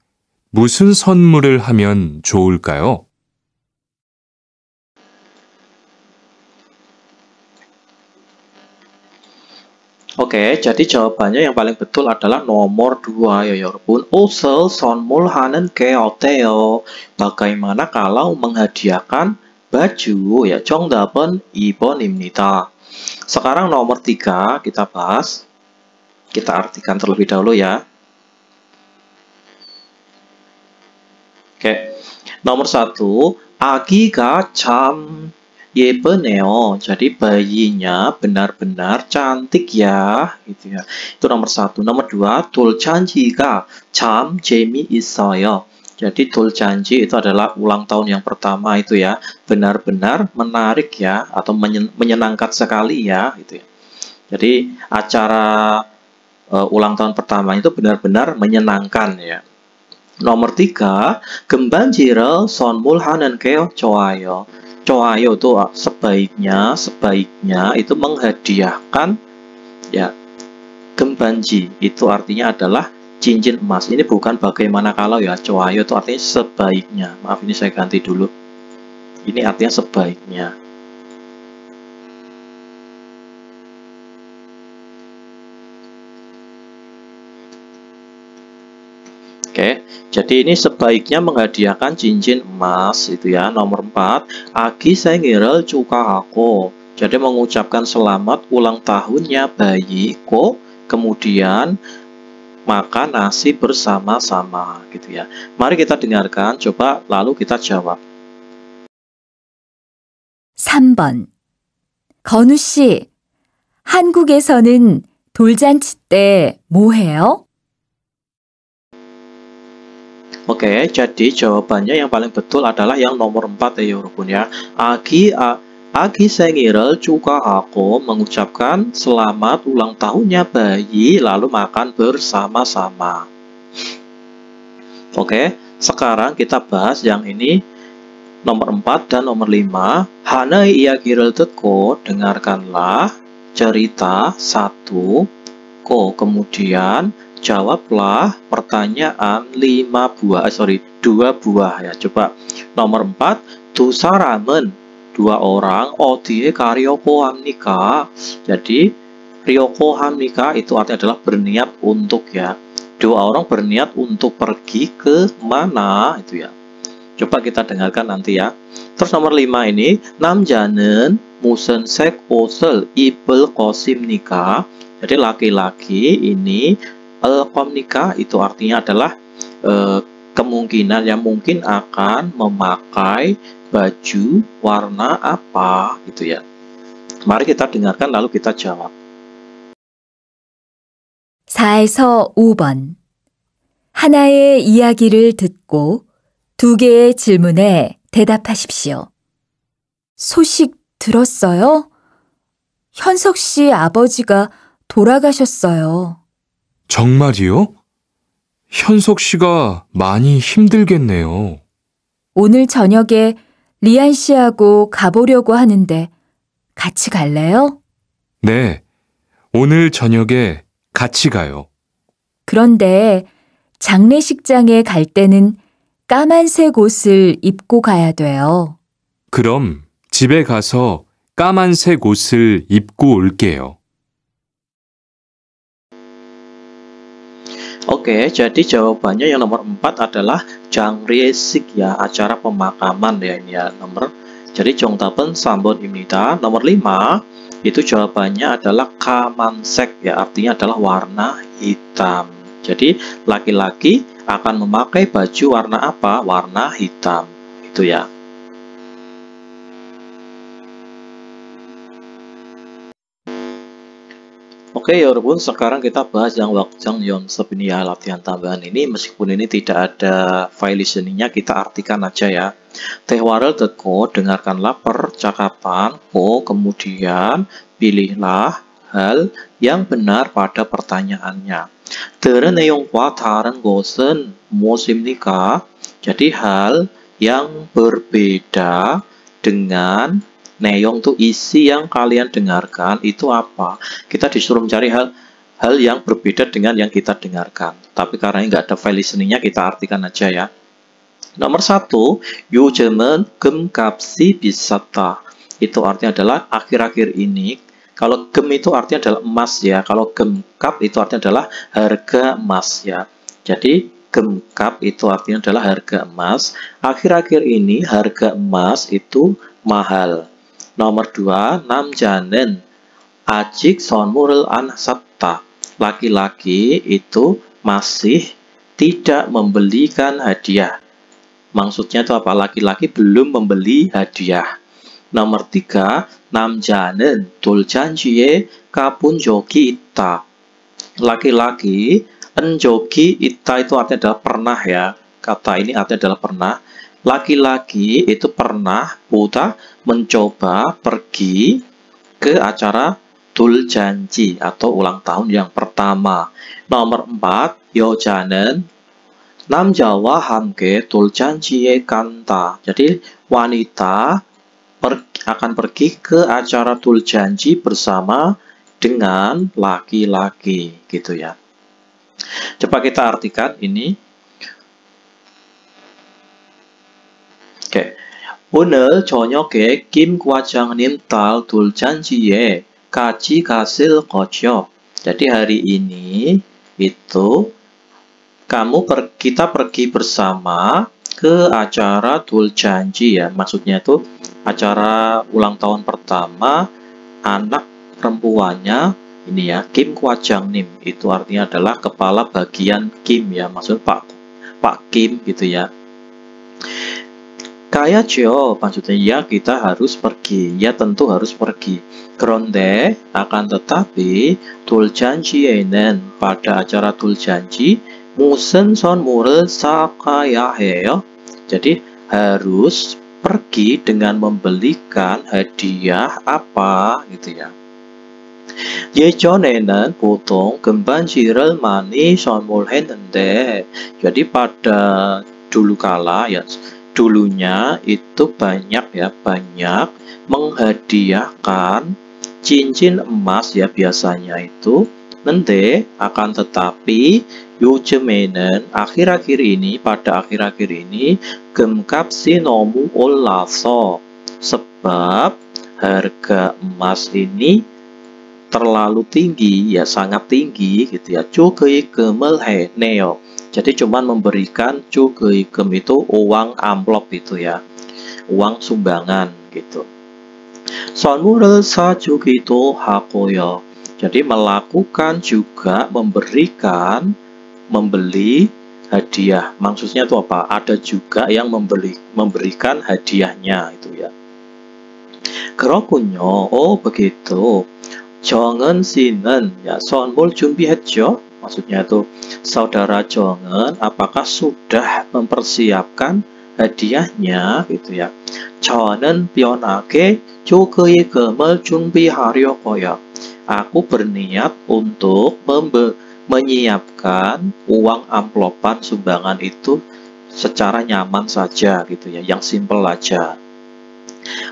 무슨 선물을 하면 좋을까요? Oke, jadi jawabannya yang paling betul adalah nomor 2 ya 여러분. 옷을 선물하는 게 어때요? Bagaimana kalau menghadiahkan baju? Ya, 정답은 2번입니다. Sekarang nomor 3 kita bahas. Kita artikan terlebih dahulu ya. Oke, nomor 1, 아기가 참 예쁘네요. Jadi bayinya benar-benar cantik ya, gitu ya. Itu nomor 1. Nomor 2, 돌잔치가 참 재미있어요. Jadi 돌잔치 itu adalah ulang tahun yang pertama itu ya, benar-benar menarik ya, atau menyenangkan sekali ya, gitu ya. Jadi acara ulang tahun pertama itu benar-benar menyenangkan ya. Nomor 3, 금반지를 선물하는 게 좋아요. 좋아요 itu sebaiknya itu menghadiahkan ya. 금반지 itu artinya adalah cincin emas. Ini bukan bagaimana kalau ya. 좋아요 itu artinya sebaiknya. Maaf, ini saya ganti dulu. Ini artinya sebaiknya. Oke, jadi ini sebaiknya menghadiahkan cincin emas itu ya. Nomor 4, 아기 생일을 축하하고. Jadi mengucapkan selamat ulang tahunnya bayiku, kemudian makan nasi bersama-sama gitu ya. Mari kita dengarkan, coba lalu kita jawab. 3번. 건우 씨, 한국에서는 돌잔치 때 뭐 해요? Oke, jadi jawabannya yang paling betul adalah yang nomor 4 ya 여러분 ya. 아기 생일을 축하하고, mengucapkan selamat ulang tahunnya bayi lalu makan bersama-sama. Oke, sekarang kita bahas yang ini nomor 4 dan nomor 5. 하나의 이야기를 듣고, dengarkanlah cerita 1. Kemudian jawablah pertanyaan 2 buah ya. Coba nomor 4, 두 사람은, 2 orang, 어디에 가려고 합니까? Jadi 가려고 합니까 itu artinya adalah berniat untuk ya. 2 orang berniat untuk pergi ke mana itu ya. Coba kita dengarkan nanti ya. Terus nomor 5 ini, 남자는 무슨 색 옷을 입을 것입니까? Jadi laki-laki ini al-qamnika itu artinya adalah kemungkinan yang mungkin akan memakai baju warna apa gitu ya. Mari kita dengarkan lalu kita jawab. 4에서 5번. 하나의 이야기를 듣고 2개의 질문에 대답하십시오. 소식 들었어요? 현석 씨 아버지가 돌아가셨어요. 정말이요? 현석 씨가 많이 힘들겠네요. 오늘 저녁에 리안 씨하고 가보려고 하는데 같이 갈래요? 네, 오늘 저녁에 같이 가요. 그런데 장례식장에 갈 때는 까만색 옷을 입고 가야 돼요. 그럼 집에 가서 까만색 옷을 입고 올게요. Oke, jadi jawabannya yang nomor 4 adalah 장례식 ya, acara pemakaman ya ini ya. Jadi 정답은 3번입니다. Nomor 5 itu jawabannya adalah 까만색 ya, artinya adalah warna hitam. Jadi laki-laki akan memakai baju warna apa? Warna hitam. Itu ya. Oke ya Robun, sekarang kita bahas yang wakjang yonsep ini ya, latihan tambahan ini. Meskipun ini tidak ada file listeningnya, kita artikan aja ya. Teh warel teko, dengarkanlah percakapan ko, kemudian pilihlah hal yang benar pada pertanyaannya. Dalam 내용과 다른 것은 무엇입니까? Jadi hal yang berbeda dengan neong tuh isi yang kalian dengarkan itu apa? Kita disuruh mencari hal yang berbeda dengan yang kita dengarkan. Tapi karena nggak ada file listeningnya, kita artikan aja ya. Nomor 1, 요즘은 금값이 비쌌다. Itu artinya adalah akhir-akhir ini. Kalau gem itu artinya adalah emas ya. Kalau gemkap itu artinya adalah harga emas ya. Jadi gemkap itu artinya adalah harga emas. Akhir-akhir ini harga emas itu mahal. Nomor 2, 남자는 아직 선물을 안 샀다. Laki-laki itu masih tidak membelikan hadiah. Maksudnya itu apa? Laki-laki belum membeli hadiah. Nomor 3, 남자는 돌잔치에 가본 적이 있다. Laki-laki, enjoki ita itu artinya adalah pernah ya. Kata ini artinya adalah pernah. Laki-laki itu pernah mencoba pergi ke acara 돌잔치 atau ulang tahun yang pertama. Nomor 4, 여자는 남자와 함께 돌잔치에 간다. Jadi wanita akan pergi ke acara 돌잔치 bersama dengan laki-laki gitu ya. Coba kita artikan ini. Oke. 오늘 저녁에 김 과장님 딸 돌잔치에 같이 갔을 거죠. Jadi hari ini itu kita pergi bersama ke acara 돌잔치 ya. Maksudnya itu acara ulang tahun pertama anak perempuannya ini ya, Kim Kwajangnim. Itu artinya adalah kepala bagian Kim ya. Maksudnya Pak Kim gitu ya. 가야죠. Maksudnya ya kita harus pergi. Ya tentu harus pergi. 그런데 akan tetapi 돌잔치에는 pada acara 돌잔치 무슨 선물을 사가야 해요? Jadi harus pergi dengan membelikan hadiah apa gitu ya. 예전에는 보통 금반지를 많이 선물했는데 jadi pada dulu kala ya, dulunya itu banyak menghadiahkan cincin emas ya biasanya itu. Nanti akan tetapi 요즘에는 akhir-akhir ini, pada akhir-akhir ini gem값이 너무 올라서 sebab harga emas ini terlalu tinggi ya, sangat tinggi gitu ya. 조금을 해내요. Jadi cuman memberikan 조금 itu uang amplop itu ya, uang sumbangan gitu. 선물을 사주기도 하고요. Jadi melakukan juga membeli hadiah. Maksudnya itu apa? Ada juga yang memberikan hadiahnya itu ya. 그렇군요. begitu. 정은 씨는 ya 선물 준비했죠? Maksudnya itu saudara Jongen apakah sudah mempersiapkan hadiahnya gitu ya. 저는 편하게 조금을 준비하려고요. Aku berniat untuk menyiapkan uang amplopan sumbangan itu secara nyaman saja gitu ya, yang simple aja.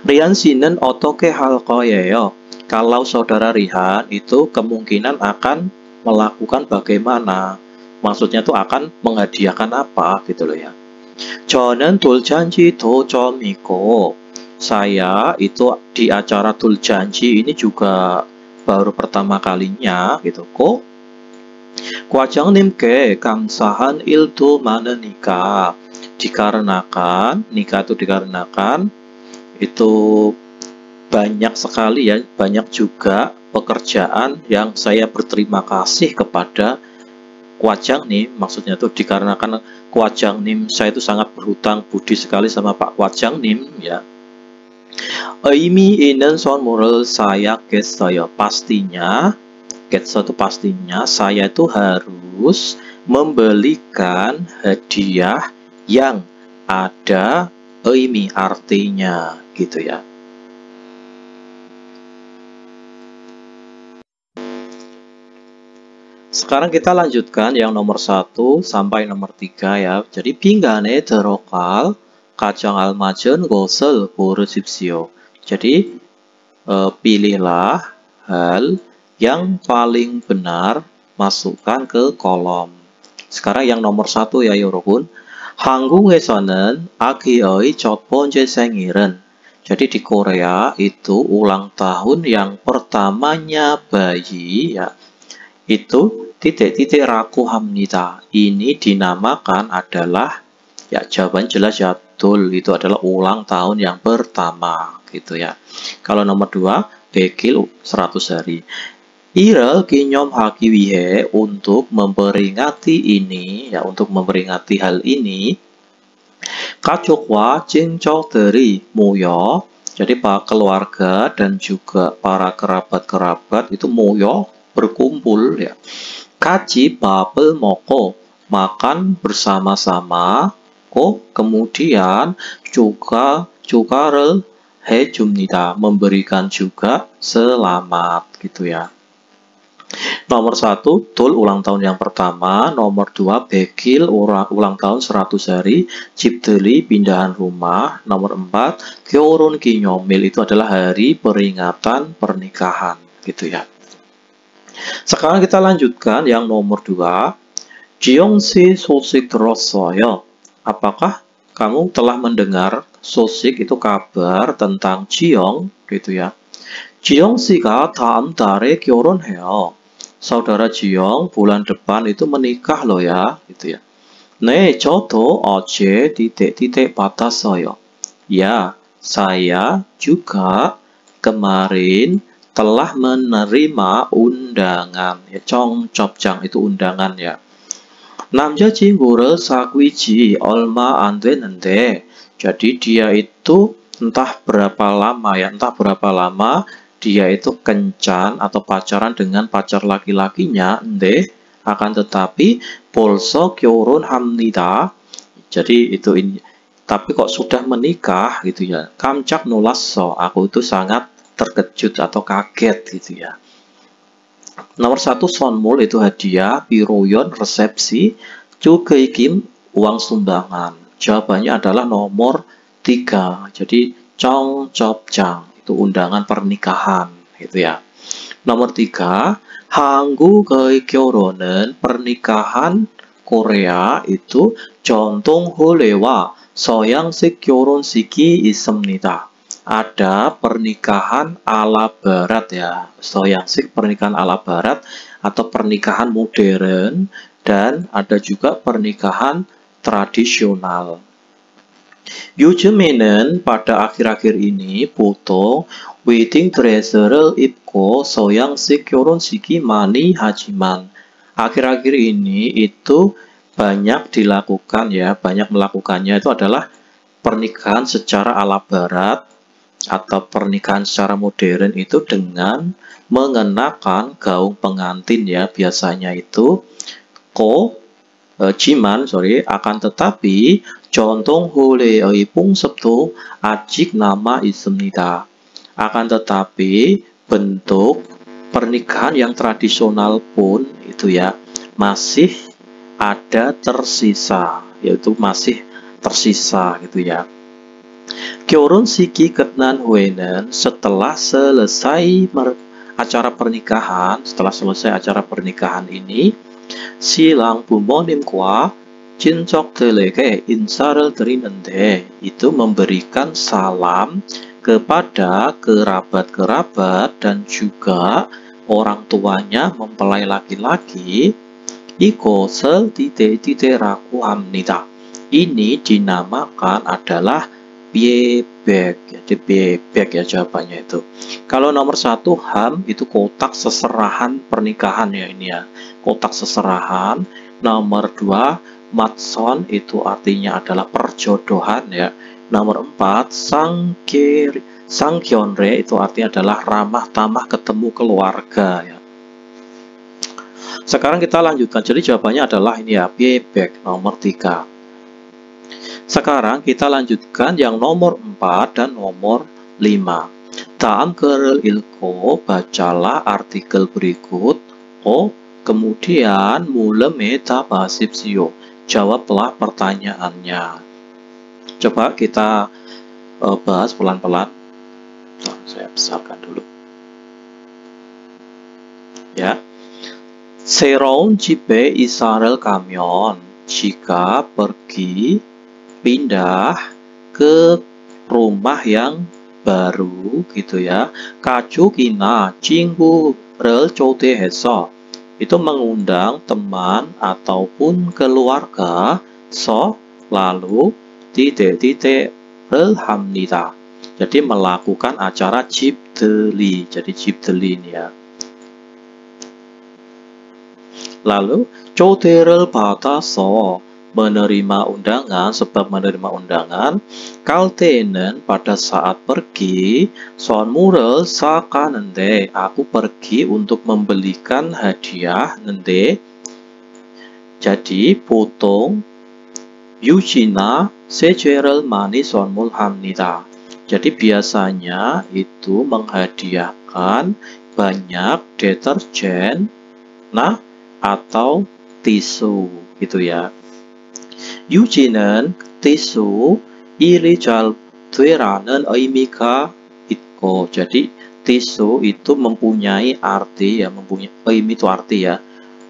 Rian 씨는 어떻게 할 거예요? Kalau saudara Rihan itu kemungkinan akan melakukan bagaimana? Maksudnya itu akan menghadiahkan apa gitu loh ya. 저는 돌잔치 도점이고 saya itu di acara 돌잔치 ini juga baru pertama kalinya gitu kok. 과장님께 감사한 일도 많으니까 dikarenakan itu banyak sekali ya, banyak juga pekerjaan yang saya berterima kasih kepada Kwajangnim. Maksudnya itu dikarenakan Kwajangnim saya itu sangat berhutang budi sekali sama Pak Kwajangnim ya. 의미 있는 선물을 사야겠어요. Pastinya Getso itu pastinya saya itu harus membelikan hadiah yang ada 의미 artinya gitu ya. Sekarang kita lanjutkan yang nomor 1 sampai nomor 3 ya. Jadi 빈간에 들어갈 가장 알맞은 것을 고르십시오. Jadi pilihlah hal yang paling benar, masukkan ke kolom. Sekarang yang nomor 1 ya 여러분. 한국에서는 아기의 첫 번째 생일은, jadi di Korea itu ulang tahun yang pertamanya bayi ya, itu titik-titik raku 합니다. Ini dinamakan adalah, ya jawaban jelas ya, betul, itu adalah ulang tahun yang pertama gitu ya. Kalau nomor 2, 백일 100 hari. 이를 기념하기 위해, untuk memperingati ini ya, untuk memperingati hal ini, 가족과 친척들이 모여, jadi para keluarga dan juga para kerabat-kerabat itu moyo, berkumpul ya. 같이 밥을 먹고, makan bersama-sama. Kemudian 축하를 해줍니다, memberikan juga selamat gitu ya. Nomor 1, tul ulang tahun yang pertama. Nomor 2, 백일 ulang tahun 100 hari. 집들이 pindahan rumah. Nomor 4, 결혼 기념일 itu adalah hari peringatan pernikahan gitu ya. Sekarang kita lanjutkan yang nomor 2. 지영씨 소식 들었어요. Apakah kamu telah mendengar? 소식 itu kabar tentang Jiong gitu ya. 지영씨가 다음 달에 결혼해요. Saudara Jiong bulan depan itu menikah loh ya, gitu ya. 네, 저도 어제 titik-titik 받았어요. Ya, saya juga kemarin telah menerima undangan. Ya, 청첩장 itu undangan ya. 남자친구를 사귄 지 얼마 안 됐는데, jadi dia itu entah berapa lama dia itu kencan atau pacaran dengan pacar laki-lakinya, akan tetapi 벌써 결혼합니다. Jadi itu ini, tapi kok sudah menikah gitu ya. 깜짝 놀랐어, aku itu sangat terkejut atau kaget gitu ya. Nomor 1, 선물 itu hadiah, piroyon resepsi, 주거kim uang sumbangan. Jawabannya adalah nomor 3. Jadi 청첩장 itu undangan pernikahan gitu ya. Nomor 3, 한국의 결혼은, pernikahan Korea itu 전통 혼례와 서양식 결혼식이 있습니다. Ada pernikahan ala barat ya, 서양식 pernikahan ala barat atau pernikahan modern, dan ada juga pernikahan tradisional. 요즘에는, pada akhir-akhir ini, 보통 웨딩 드레스를 입고 서양식 결혼식이 많이 하지만, akhir-akhir ini itu banyak dilakukan ya, banyak melakukannya itu adalah pernikahan secara ala barat atau pernikahan secara modern itu dengan mengenakan gaun pengantin ya, biasanya itu akan tetapi 전통 혼례의 풍습도 아직 남아 있습니다. Akan tetapi bentuk pernikahan yang tradisional pun itu ya masih ada tersisa, yaitu masih tersisa gitu ya. 결혼식이 끝난 후에는, setelah selesai acara pernikahan, ini, 신랑 부모님과 친척들에게 인사를 드리는데, itu memberikan salam kepada kerabat-kerabat dan juga orang tuanya mempelai laki-laki. 이것을 titik-titik라고 합니다. Ini dinamakan adalah bebek. Jadi bebek ya jawabannya itu. Kalau nomor 1, ham itu kotak seserahan pernikahan ya, ini ya, kotak seserahan. Nomor 2, matson itu artinya adalah perjodohan ya. Nomor 4, sangkyonre itu artinya adalah ramah tamah ketemu keluarga ya. Sekarang kita lanjutkan. Jadi jawabannya adalah ini ya, Bebek nomor 3. Sekarang kita lanjutkan yang nomor 4 dan nomor 5. Dalam kerel ilko, bacalah artikel berikut. Oh, kemudian mula meta basipsio. Jawablah pertanyaannya. Coba kita bahas pelan-pelan. Saya besarkan dulu. Ya. Seron jipe Israel kamyon. Jika pergi pindah ke rumah yang baru gitu ya. Kajukina jinggu rel cote heso. Itu mengundang teman ataupun keluarga. So lalu titik-titik rel hamnida. Jadi melakukan acara jibdeli. Jadi jibdeli ini ya. Lalu coterel bataso menerima undangan. Sebab menerima undangan kaltenen pada saat pergi sonmurel sakanende, aku pergi untuk membelikan hadiah nende. Jadi potong Yujina sejerel mani sonmul hamnida. Jadi biasanya itu menghadiahkan banyak deterjen atau tisu gitu ya. Yuji는 tisu ilijal tueranen 의미가 있고. Jadi tisu itu mempunyai arti ya, mempunyai itu arti ya.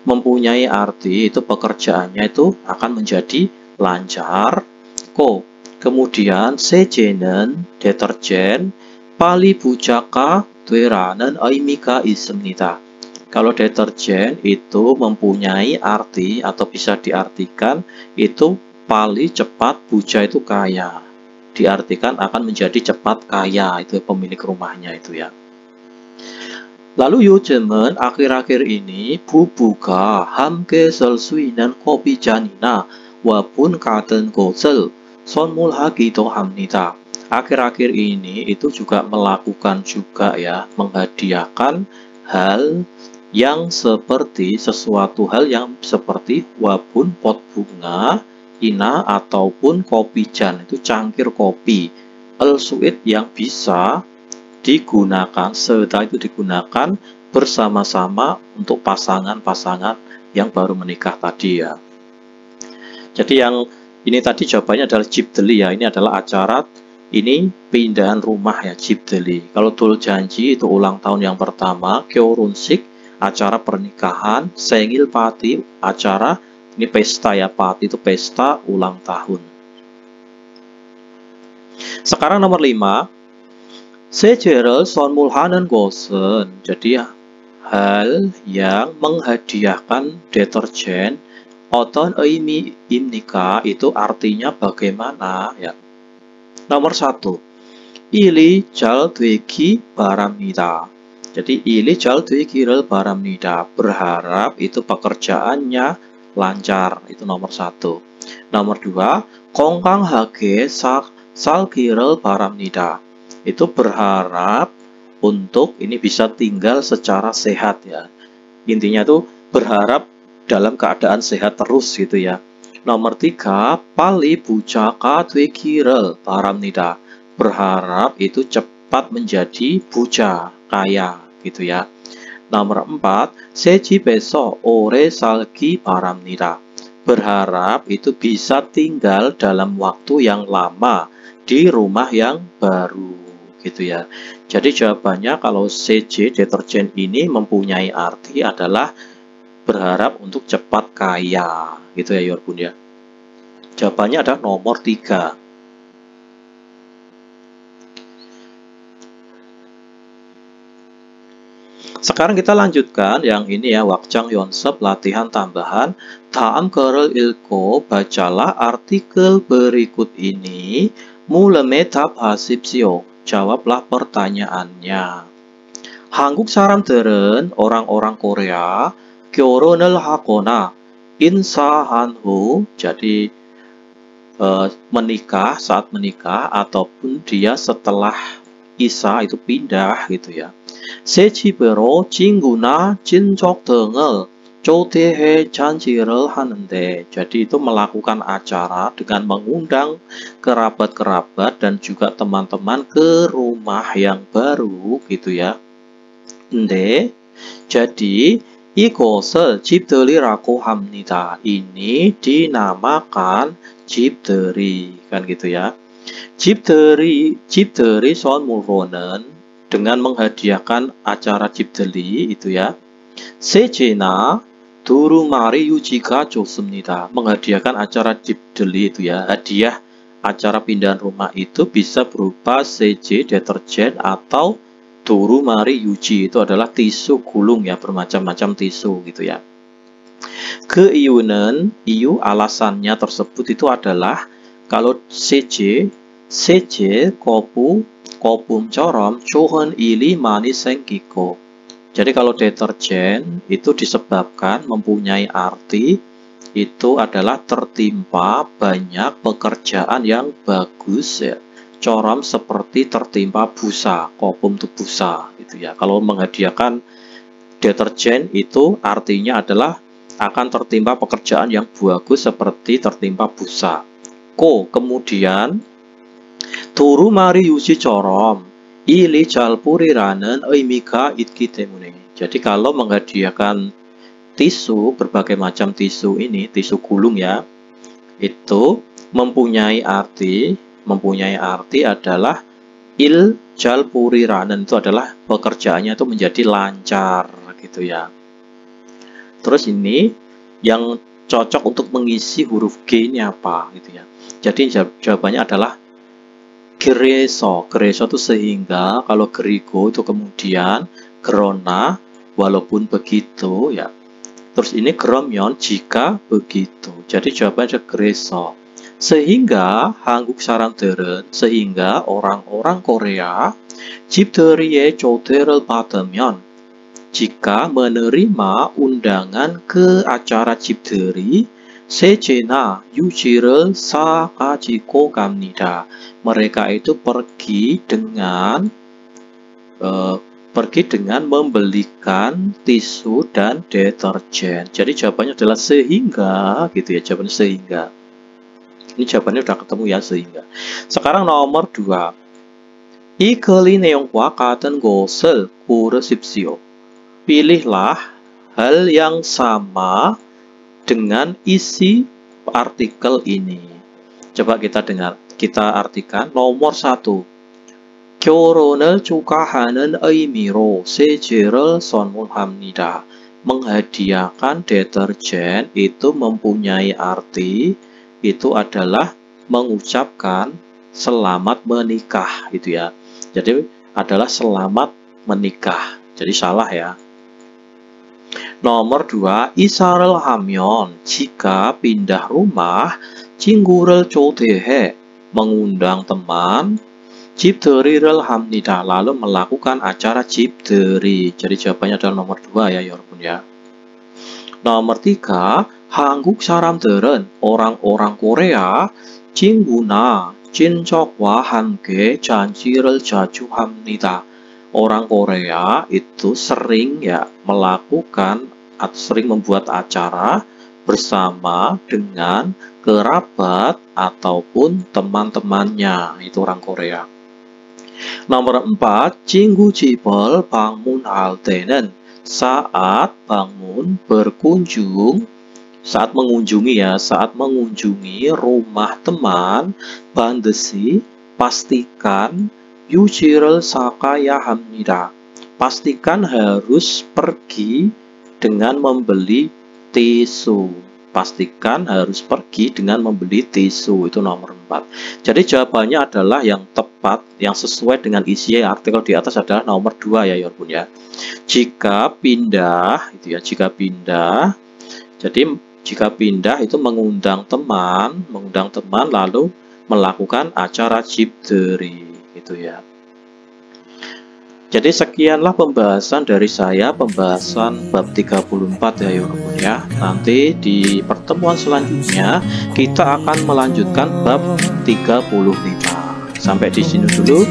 Mempunyai arti itu pekerjaannya itu akan menjadi lancar. Kemudian seje는 deterjen pali bujaka tueranen 의미가 있습니다. Kalau deterjen itu mempunyai arti atau bisa diartikan itu pali cepat, buja itu kaya. Diartikan akan menjadi cepat kaya, itu pemilik rumahnya itu ya. Lalu 요즘은 akhir-akhir ini 부부가 함께 쓸 수 있는 커피 잔이나 와분 같은 것을 선물하기도 합니다. Akhir-akhir ini itu juga melakukan juga ya, menghadiahkan hal yang seperti sesuatu hal yang seperti wabun pot bunga, ina ataupun kopi jan, itu cangkir kopi, el-suit yang bisa digunakan, serta itu digunakan bersama-sama untuk pasangan-pasangan yang baru menikah tadi ya. Jadi yang ini tadi jawabannya adalah jibdeli ya, ini adalah acara ini pindahan rumah ya, jibdeli. Kalau tul janji itu ulang tahun yang pertama, kyorunsik acara pernikahan, sengil pati acara ini pesta ya, pati itu pesta ulang tahun. Sekarang nomor 5. 세제를 선물하는 것은, jadi hal yang menghadiahkan deterjen 어떤 의미입니까? Itu artinya bagaimana ya. Nomor 1. 일이 잘 되기 바랍니다. Jadi ili 잘 되기를 바랍니다. Berharap itu pekerjaannya lancar. Itu nomor 1. Nomor 2. 건강하게 살기를 바랍니다. Itu berharap untuk ini bisa tinggal secara sehat ya. Intinya tuh berharap dalam keadaan sehat terus gitu ya. Nomor 3. 빨리 부자가 되기를 바랍니다. Berharap itu cepat menjadi buja, kaya gitu ya. Nomor 4. 새 집에서 오래 살기 바랍니다. Berharap itu bisa tinggal dalam waktu yang lama di rumah yang baru gitu ya. Jadi jawabannya kalau CJ deterjen ini mempunyai arti adalah berharap untuk cepat kaya gitu ya Yorbun ya. Jawabannya adalah nomor 3. Sekarang kita lanjutkan yang ini ya, wakjang yonsep latihan tambahan. 다음 글을 읽고 bacalah artikel berikut ini. mulai 답하십시오. Jawablah pertanyaannya. 한국 사람들은 orang-orang Korea 결혼을 하거나 인사한 후, jadi menikah, saat menikah ataupun dia setelah isa itu pindah gitu ya. 새 집으로 친구나 친척 등을 조대회 잔치를 하는데, jadi itu melakukan acara dengan mengundang kerabat-kerabat dan juga teman-teman ke rumah yang baru gitu ya. 근데 jadi 이곳을 집들이라고 합니다. Ini dinamakan 집들이 kan gitu ya. 집들이 선물로는 dengan menghadiahkan acara 집들이 itu ya. 세제나 두루마리 유지가 좋습니다. Menghadiahkan acara 집들이 itu ya, hadiah acara pindahan rumah itu bisa berupa seje deterjen atau 두루마리 유지, itu adalah tisu gulung ya, bermacam-macam tisu gitu ya. Iyu alasannya tersebut itu adalah kalau seje 거품처럼 좋은 일이 많이 생기고. Jadi kalau deterjen itu disebabkan mempunyai arti itu adalah tertimpa banyak pekerjaan yang bagus ya. Coram seperti tertimpa busa, kopum itu busa gitu ya. Kalau menghadiahkan deterjen itu artinya adalah akan tertimpa pekerjaan yang bagus seperti tertimpa busa. Kemudian 두루마리 유지처럼 ili jalpuriranen 의미가 있기 때문에. Jadi kalau menghadiahkan tisu, berbagai macam tisu ini, tisu gulung ya, itu mempunyai arti adalah il jalpuriranen, itu adalah pekerjaannya itu menjadi lancar gitu ya. Terus ini yang cocok untuk mengisi huruf G ini apa gitu ya. Jadi jawabannya adalah 그래서 itu sehingga, kalau 그리고 itu kemudian, 그러나 walaupun begitu ya. Terus ini 그러면 jika begitu. Jadi jawabannya 그래서. Sehingga 한국 사람들은, sehingga orang-orang Korea 집들이에 초대를 받으면, jika menerima undangan ke acara 집들이, 세제나 유지를 사가지고 갑니다. Mereka itu pergi dengan membelikan tisu dan deterjen. Jadi jawabannya adalah sehingga gitu ya, jawabannya sehingga. Ini jawabannya udah ketemu ya, sehingga. Sekarang nomor 2. 이 글의 내용과 같은 것을 고르십시오. Pilihlah hal yang sama dengan isi artikel ini. Coba kita artikan. Nomor 1. 결혼을 축하하는 의미로 세제를 선물합니다. Menghadiahkan deterjen itu mempunyai arti, itu adalah mengucapkan selamat menikah gitu ya. Jadi adalah selamat menikah. Jadi salah ya. Nomor 2, 이사를 하면, jika pindah rumah, 친구를 초대해, mengundang teman, 집들이를 합니다, lalu melakukan acara 집들이. Jadi jawabannya adalah nomor 2 ya, 여러분 ya. Nomor 3, 한국 사람들은, orang-orang Korea, 친구나 친척과 함께 잔치를 자주 합니다. Orang Korea itu sering ya melakukan atau sering membuat acara bersama dengan kerabat ataupun teman-temannya, itu orang Korea. Nomor 4, 친구 집을 방문할 때는, saat bangun berkunjung, saat mengunjungi ya, saat mengunjungi rumah teman, 반드시 pastikan 유지를 사가야 합니다. Pastikan harus pergi dengan membeli tisu. Pastikan harus pergi dengan membeli tisu. Itu nomor 4. Jadi jawabannya adalah yang tepat, yang sesuai dengan isi artikel di atas adalah nomor 2 ya, Yorpun ya. Jika pindah, itu ya, jika pindah. Jadi jika pindah itu mengundang teman lalu melakukan acara 집들이. Gitu ya. Jadi sekianlah pembahasan dari saya, pembahasan bab 34 ya, Yorpun ya. Nanti di pertemuan selanjutnya kita akan melanjutkan bab 35. Sampai di sini dulu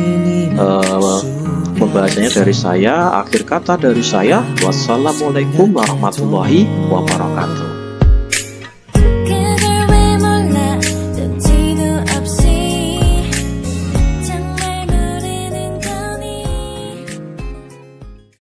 bahasanya dari saya, akhir kata dari saya. Wassalamualaikum warahmatullahi wabarakatuh.